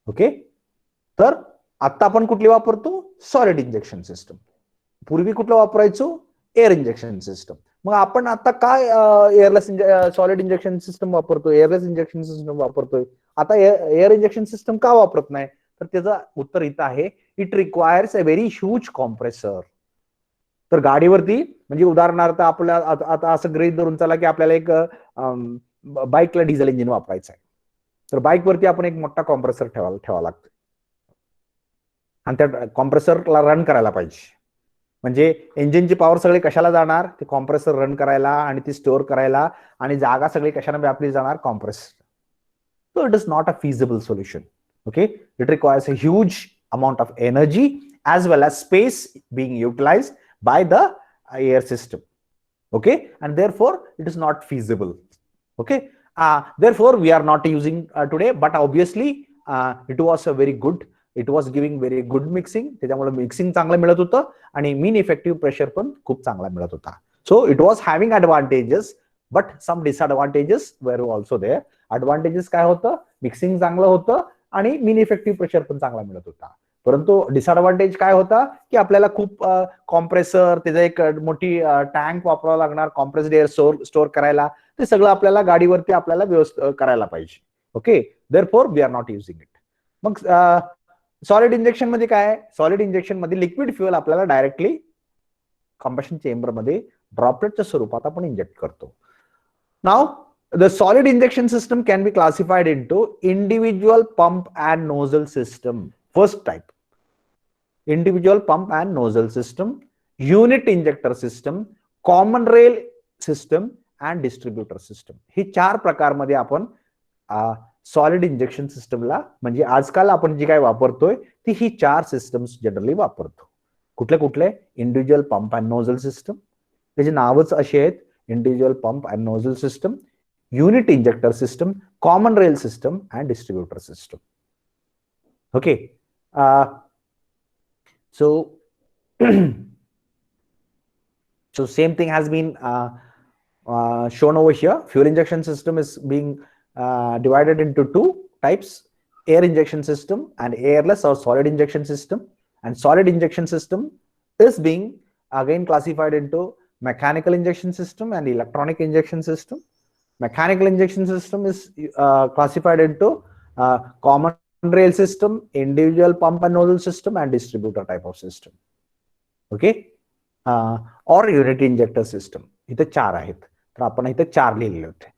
Okay, तर आता आपण कुठली वापरतो? Solid injection system. पूर्वी कुठलं वापरायचो? Air injection system. मग आपण आता काय सॉलिड इंजेक्शन सिस्टम वापरतोय, एअरलेस इंजेक्शन सिस्टम वापरतोय. आता एअर इंजेक्शन सिस्टम का वापरत नाही? तर त्याचं उत्तर इथं आहे, it requires a very huge compressor. तर गाडीवरती म्हणजे उदाहरणार्थ आपल्या आता असं गृहीत धरून चला की आपल्याला एक बाईकला डिझेल इंजिन वापरायचं आहे. तर बाईकवरती आपण एक मोठा कॉम्प्रेसर ठेवावा लागतो आणि त्या कॉम्प्रेसरला रन करायला पाहिजे. म्हणजे इंजिनची पॉवर सगळी कशाला जाणार? ते कॉम्प्रेसर रन करायला आणि ती स्टोअर करायला, आणि जागा सगळी कशाने व्यापली जाणार? Compressor. So it is not a feasible solution. Okay, it requires a huge amount of energy as well as space being utilized by the air system. Okay, and therefore it is not feasible. Okay, therefore we are not using today, but obviously it was a very good, it was giving very good mixing. त्याच्यामुळे mixing चांगलं मिळत होतं आणि mean effective pressure पण खूप चांगला मिळत होता. So it was having advantages, but some disadvantages were also there. Advantages काय होतं? मिक्सिंग चांगलं होतं आणि मीन इफेक्टिव्ह प्रेशर पण चांगला मिळत होता. परंतु डिसएडव्हान्टेज काय होता? की आपल्याला खूप कॉम्प्रेसर, त्याचा एक मोठी टँक वापरावं लागणार कॉम्प्रेस्ड एअर स्टोअर करायला. ते सगळं आपल्याला गाडीवरती आपल्याला व्यवस्थित करायला पाहिजे. Okay, therefore we are not using it. मग सॉलिड इंजेक्शन मध्ये काय? सॉलिड इंजेक्शन मध्ये लिक्विड फ्युअल आपल्याला डायरेक्टली कंबशन चेंबर मध्ये ड्रॉपलेटच्या स्वरूपात आपण इंजेक्ट करतो. Now the solid injection system can be classified into individual pump and nozzle system. First type, individual pump and nozzle system, unit injector system, common rail system and distributor system. ही 4 प्रकार मध्ये आपण solid injection सिस्टमला, म्हणजे आजकाल आपण जी काय वापरतोय ती ही 4 सिस्टम्स जनरली वापरतो. कुठले कुठले? Individual pump and nozzle system, त्याची नावच अशी आहेत, individual pump and nozzle system, unit injector system, common rail system and distributor system. Okay, so so same thing has been shown over here. Fuel injection system is being divided into 2 types, air injection system and airless or solid injection system. And solid injection system is being again classified into mechanical injection system and electronic injection system. Mechanical injection system is classified into common rail system, individual pump and nozzle system, and distributor type of system. Okay, or unit injector system. इथे 4 आहेत, तर आपण इथे 4 लिहिलेले होते.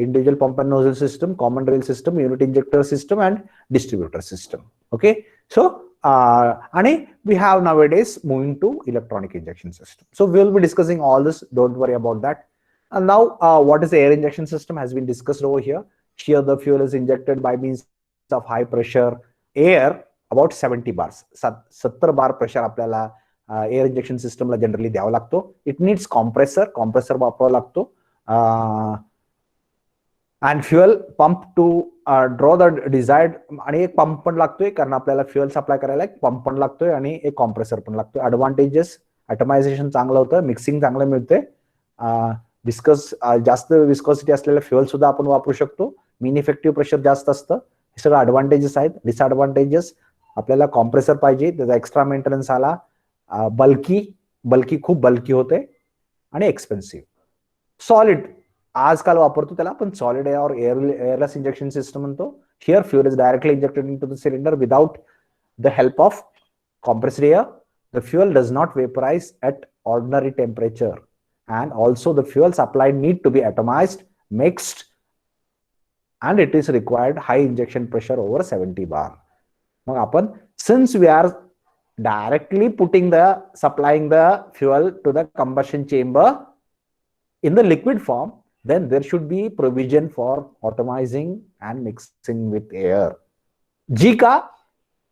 Individual pump and nozzle system, common rail system, unit injector system, and distributor system. Okay, so and we have nowadays moving to electronic injection system. So we will be discussing all this. Don't worry about that. And now, what is the air injection system has been discussed over here. Here, the fuel is injected by means of high pressure air, about 70 bars. 70 bar pressure आपल्याला air injection system ला generally द्यावा लागतो. It needs compressor वापरावा लागतो. And fuel pump to draw the desired, आणि एक pump पण लागतोय कारण आपल्याला फ्युएल सप्लाय करायला एक पंप पण लागतोय आणि एक कॉम्प्रेसर पण लागतोय. ॲडव्हान्टेजेस, ॲटमायझेशन चांगलं होतं, मिक्सिंग चांगलं मिळते, जास्त विस्कॉसिटी असलेलं फ्युएल सुद्धा आपण वापरू शकतो, मीन इफेक्टिव्ह प्रेशर जास्त असतं. हे सगळं ॲडव्हान्टेजेस आहेत. डिसॲडव्हान्टेजेस, आपल्याला कॉम्प्रेसर पाहिजे, त्याचा एक्स्ट्रा मेंटेनन्स आला, बल्की खूप बल्की होते आणि एक्सपेन्सिव्ह. सॉलिड आजकाल वापरतो त्याला आपण सॉलिड एअर और एअरलेस इंजेक्शन सिस्टम म्हणतो. Here fuel is directly injected into the cylinder without the help of compressed air. The fuel does not vaporize at ordinary temperature, and also the fuel supplied need to be atomized, mixed, and it is required high injection pressure over 70 bar. मग आपण, since we are directly supplying the fuel to the combustion chamber in the liquid form, then there should be provision for atomizing and mixing with air. जी का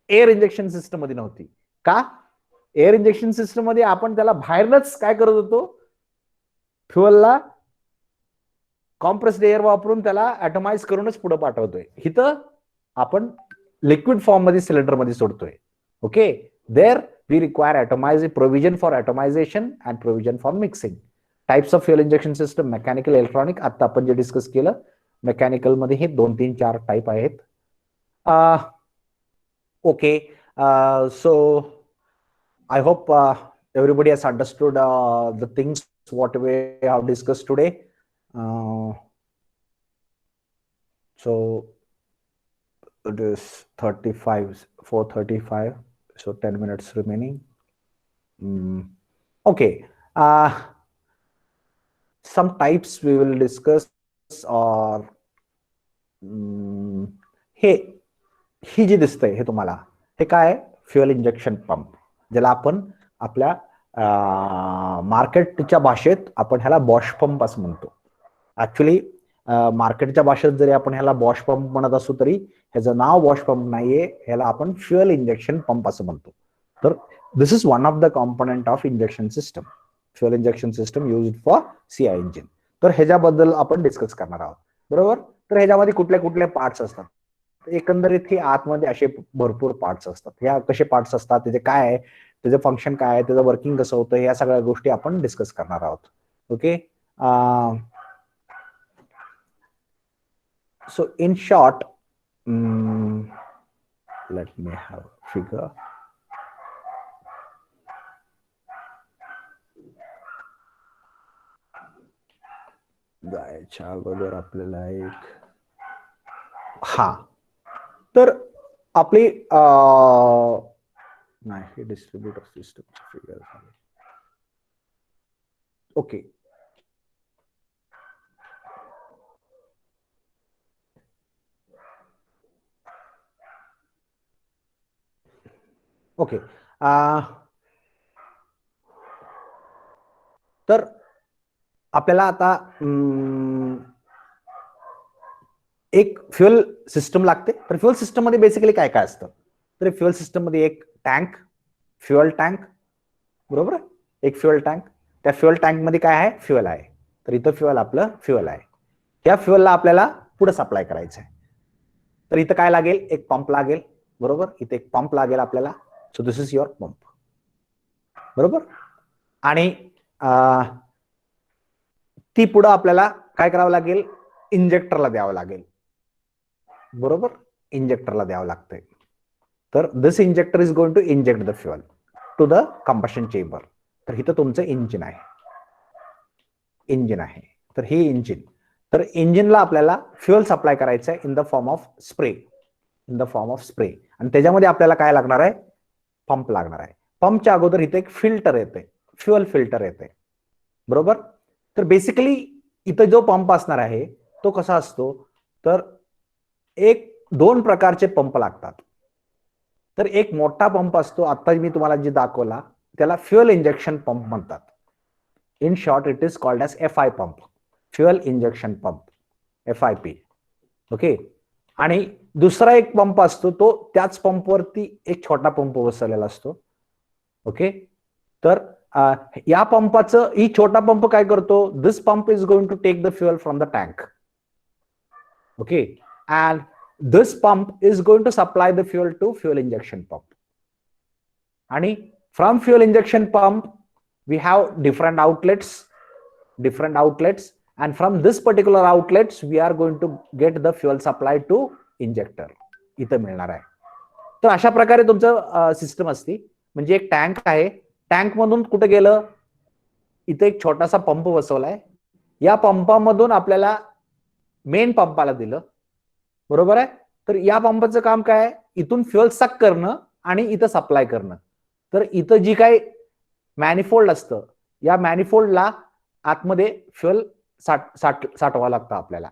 air injection system मध्ये नव्हती. का? Air injection system मध्ये आपण त्याला बाहेरच काय करत होतो, फ्युएलला कॉम्प्रेस्ड एअर वापरून त्याला ॲटमाइज करूनच पुढे पाठवतोय. इथं आपण लिक्विड फॉर्म मध्ये सिलेंडर मध्ये सोडतोय. Okay, there we require atomise, provision for atomisation and provision for mixing. Types of fuel injection system, mechanical, electronic. आता आपण जे डिस्कस केलं, मेकॅनिकल मध्ये हे 2, 3, 4 टाइप आहेत. Okay, so I hope everybody has understood the things what we have discussed today. So it is 4:35, so 10 minutes remaining. Okay, some types we will discuss or ही जी दिसतंय हे तुम्हाला, हे काय, फ्युएल इंजेक्शन पंप, ज्याला आपण आपल्या मार्केटच्या भाषेत आपण ह्याला बॉश पंप असं म्हणतो. ऍक्च्युली मार्केटच्या भाषेत जरी आपण ह्याला बॉश पंप म्हणत असू तरी ह्याचं नाव बॉश पंप नाहीये, ह्याला आपण फ्युएल इंजेक्शन पंप असं म्हणतो. तर this is one of the component of injection system, fuel injection system used for CI engine. तर ह्याच्याबद्दल आपण डिस्कस करणार आहोत, बरोबर. तर ह्याच्यामध्ये कुठले कुठले पार्ट्स असतात, एकंदरीत हे आतमध्ये असे भरपूर पार्ट्स असतात. ह्या कसे पार्ट्स असतात, त्याचे काय आहे, त्याचं फंक्शन काय आहे, त्याचं वर्किंग कसं होतं, या सगळ्या गोष्टी आपण डिस्कस करणार आहोत. Okay, so in short, let me have figure. जायच्या अगोदर आपल्याला एक, तर आपली नाही, हे डिस्ट्रीब्युटर सिस्टम फिगर झाले. ओके, ओके, तर आपल्याला आता एक फ्युएल सिस्टम लागते. तर फ्युएल सिस्टम मध्ये बेसिकली काय काय असतं, तर फ्युएल सिस्टम मध्ये एक टँक, फ्युएल टँक, बरोबर, एक फ्युएल टँक. त्या फ्युएल टँक मध्ये काय आहे, फ्युएल आहे. तर इथं फ्युएल आपलं फ्युएल आहे. या फ्युएलला आपल्याला पुढे सप्लाय करायचं आहे. तर इथं काय लागेल, एक पंप लागेल, बरोबर. इथे एक पंप लागेल आपल्याला. सो दिस इज युअर पंप, बरोबर. आणि ती पुढं आपल्याला काय करावं लागेल, इंजेक्टरला द्यावं लागेल, बरोबर. इंजेक्टरला द्यावं लागतंय. तर this injector is going to inject the fuel to the combustion chamber. तर इथं तुमचं इंजिन आहे, तर हे इंजिन. तर इंजिनला आपल्याला फ्युएल सप्लाय करायचं आहे इन द फॉर्म ऑफ स्प्रे, आणि त्याच्यामध्ये आपल्याला काय लागणार आहे, पंप लागणार आहे. पंपच्या अगोदर इथे एक फिल्टर येते, फ्युएल फिल्टर येते, बरोबर. तर बेसिकली इथं जो पंप असणार आहे तो कसा असतो, तर एक दोन प्रकारचे पंप लागतात. तर एक मोठा पंप असतो, आता मी तुम्हाला जे दाखवला त्याला फ्युएल इंजेक्शन पंप म्हणतात. In short it is called as FI pump, fuel injection pump, FIP. Okay. आणि दुसरा एक पंप असतो, तो त्याच पंपवरती एक छोटा पंप बसवलेला असतो. ओके. तर या पंपाचं, ही छोटा पंप काय करतो, this pump is going to take the fuel from the tank. Okay. And this pump is going to supply the fuel to fuel injection pump. आणि from fuel injection pump we have different outlets, and from this particular outlets we are going to get the fuel supply to injector. इथं मिळणार आहे. तर अशा प्रकारे तुमचं system असते. म्हणजे एक टँक आहे, टँक मधून कुठे गेलं, इथे एक छोटासा पंप बसवलाय, या पंपामधून आपल्याला मेन पंपाला दिलं, बरोबर आहे. तर या पंपाचं काम काय आहे, इथून फ्युएल सक करणं आणि इथं सप्लाय करणं. तर इथं जी काय मॅनिफोल्ड असतं, या मॅनिफोल्डला आतमध्ये फ्युएल साठवावं लागतं आपल्याला.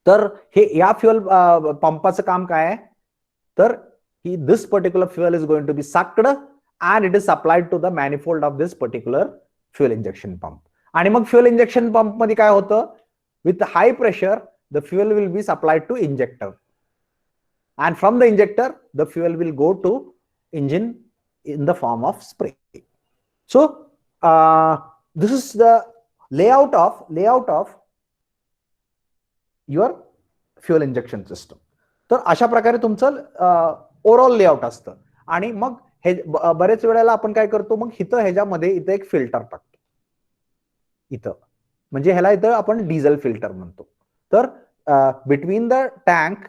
तर हे या फ्युएल पंपाचं काम काय आहे, तर ही this particular fuel is going to be sucked and it is supplied to the manifold of this particular fuel injection pump. आणि मग फ्युएल इंजेक्शन पंप मध्ये काय होतं, with high pressure the fuel will be supplied to injector, and from the injector the fuel will go to engine in the form of spray. So this is the layout of your fuel injection system. तर अशा प्रकारे तुमचं overall layout असतं. आणि मग हे बरेच वेळेला आपण काय करतो, मग ह्याच्यामध्ये इथं एक फिल्टर टाकतो, इथं म्हणजे ह्याला इथं आपण डिझेल फिल्टर म्हणतो. तर between the tank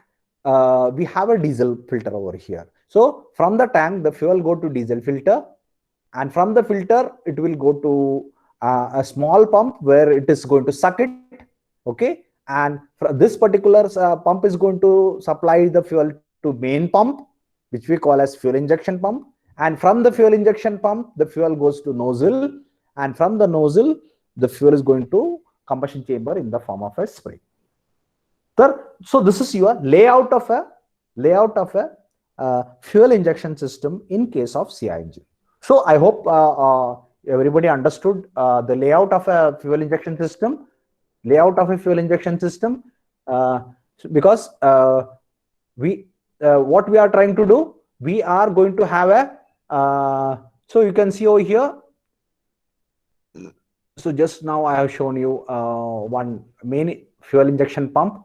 we have a diesel filter over here. So from the tank the fuel go to diesel filter, and from the filter it will go to a small pump where it is going to suck it. Okay. And this particular pump is going to supply the fuel to main pump, which we call as fuel injection pump. And from the fuel injection pump the fuel goes to nozzle, and from the nozzle the fuel is going to combustion chamber in the form of a spray. So this is your layout of a fuel injection system in case of CI engine. So I hope everybody understood the layout of a fuel injection system, because what we are trying to do, we are going to have a so you can see over here. So just now I have shown you one main fuel injection pump,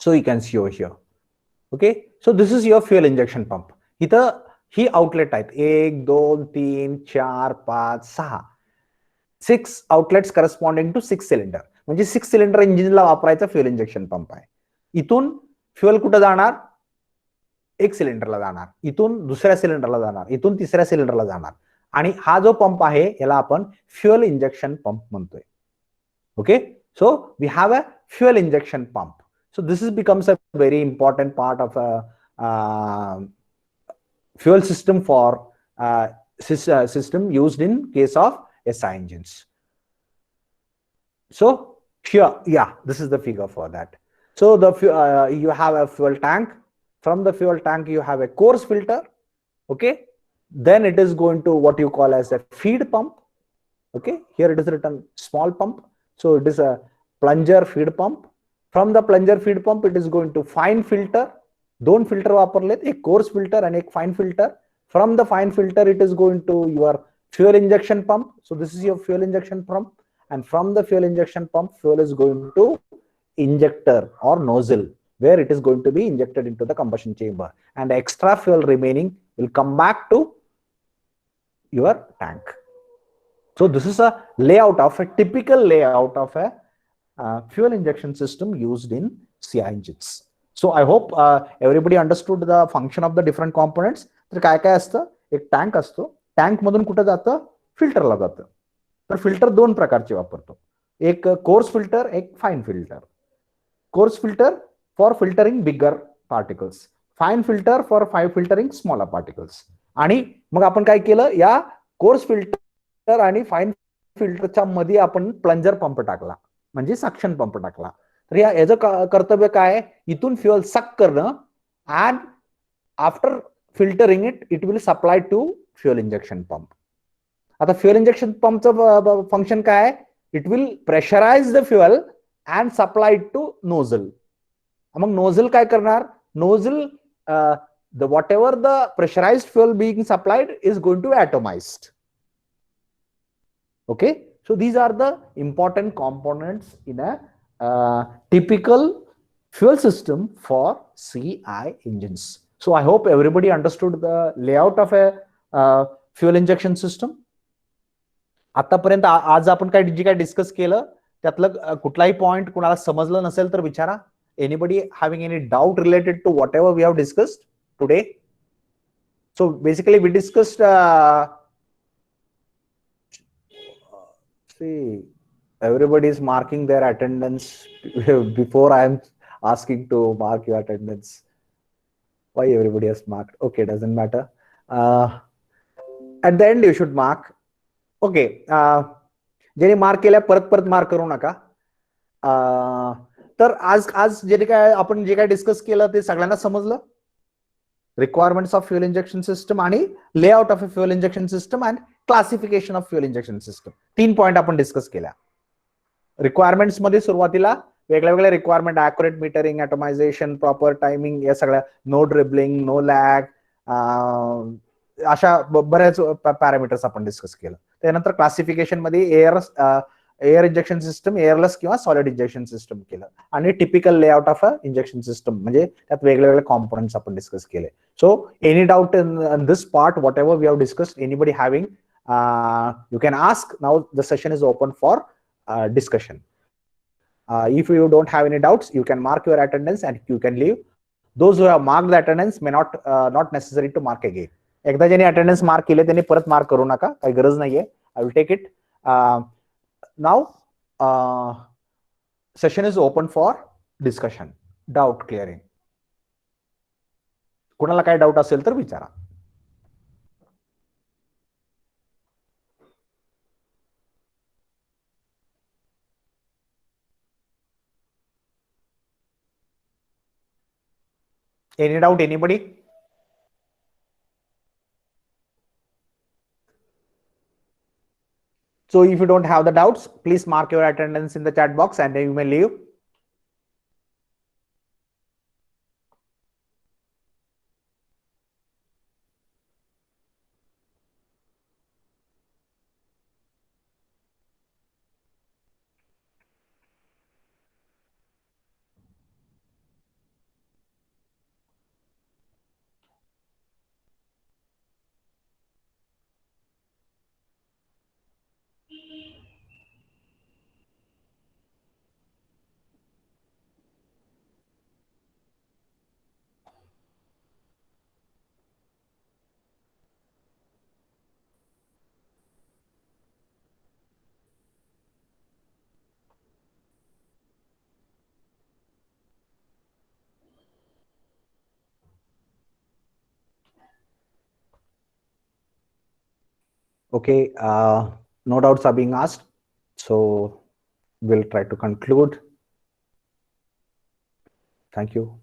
so you can see over here. Okay, so this is your fuel injection pump. इथं ही outlet आहेत, 1 2 3 4 5 6 6 outlets corresponding to 6 cylinder. म्हणजे 6 cylinder इंजिनला वापरायचा fuel injection pump आहे. इथून fuel कुठं जाणार, एक सिलेंडरला जाणार, इथून दुसऱ्या सिलेंडरला जाणार, इथून तिसऱ्या सिलेंडरला जाणार. आणि हा जो पंप आहे याला आपण फ्युएल इंजेक्शन पंप म्हणतोय. Okay. So we have a fuel injection pump. So this becomes a very important part of a fuel system for system used in case of SI engines. So here, yeah, this is the figure for that. So you have a fuel tank. From the fuel tank you have a coarse filter. Okay. Then it is going to what you call as a feed pump. Okay. Here it is written small pump. So it is a plunger feed pump. From the plunger feed pump it is going to fine filter. दोन filter वापरलेत, एक course filter आणि एक fine filter. From the fine filter it is going to your fuel injection pump. So this is your fuel injection pump, and from the fuel injection pump fuel is going to injector or nozzle, where it is going to be injected into the combustion chamber, and the extra fuel remaining will come back to your tank. So this is a layout of a typical layout of a fuel injection system used in CI engines. So I hope everybody understood the function of the different components. तर काय काय असतं, एक tank असतो, tank मधून कुठे जातं, फिल्टरला जातं. तर फिल्टर दोन प्रकारचे वापरतो. एक कोर्स फिल्टर, एक fine filter. Course filter for filtering bigger particles, fine filter for filtering smaller particles. आणि मग आपण काय केलं, या कोर्स फिल्टर आणि फाईन फिल्टरच्या मध्ये आपण प्लंजर पंप टाकला, म्हणजे सक्शन पंप टाकला. तर याचं कर्तव्य काय, इथून फ्युअल सक करणं and after filtering it will supply to fuel injection pump. आता फ्युअल इंजेक्शन पंपचं फंक्शन काय, it will pressurize the fuel and supply to nozzle. मग नोझल काय करणार, nozzle the whatever the pressurized fuel being supplied is going to atomized. Okay, so these are the important components in a typical fuel system for CI engines. So I hope everybody understood the layout of a fuel injection system. आतापर्यंत आज आपण जे काय discuss केलं त्यातलं कुठलाही point कुणाला समजलं नसेल तर विचारा. Anybody having any doubt related to whatever we have discussed today? So basically we discussed see, everybody is marking their attendance before I am asking to mark your attendance. Why everybody has marked? Okay, doesn't matter. At the end you should mark. Okay, ज्यांनी mark केल्या परत परत mark करू नका. तर आज जे काय आपण जे काय डिस्कस केलं ते सगळ्यांना समजलं. Requirements of fuel injection system आणि layout of a fuel injection system and classification of fuel injection system, 3 point आपण डिस्कस केल्या. रिक्वायरमेंट्स मध्ये सुरुवातीला वेगळ्या वेगळ्या requirement, accurate metering, atomisation, proper timing, या सगळ्या, नो ड्रिबलिंग, नो लॅग, अशा बऱ्याच पॅरामीटर्स आपण डिस्कस केलं. त्यानंतर क्लासिफिकेशन मध्ये एअर इंजेक्शन सिस्टम, एअरलेस किंवा सॉलिड इंजेक्शन सिस्टम केलं, आणि typical layout of a injection system म्हणजे त्यात वेगवेगळे कॉम्पोनंट्स आपण डिस्कस केले. So any doubt in this part, whatever we have discussed, anybody having, you can ask. Now the session is open for discussion. If you don't have any doubts, you can mark your attendance and you can leave. Those who have marked the attendance may not necessary to mark again. एकदा ज्यांनी attendance mark केले त्यांनी परत mark करू नका, काही गरज नाहीये. I will take it. Now session is open for discussion, doubt clearing. कोणाला काय डाऊट असेल तर विचारा. Any doubt, anybody? So if you don't have the doubts, please mark your attendance in the chat box and you may leave. Okay, no doubts are being asked. So we'll try to conclude. Thank you.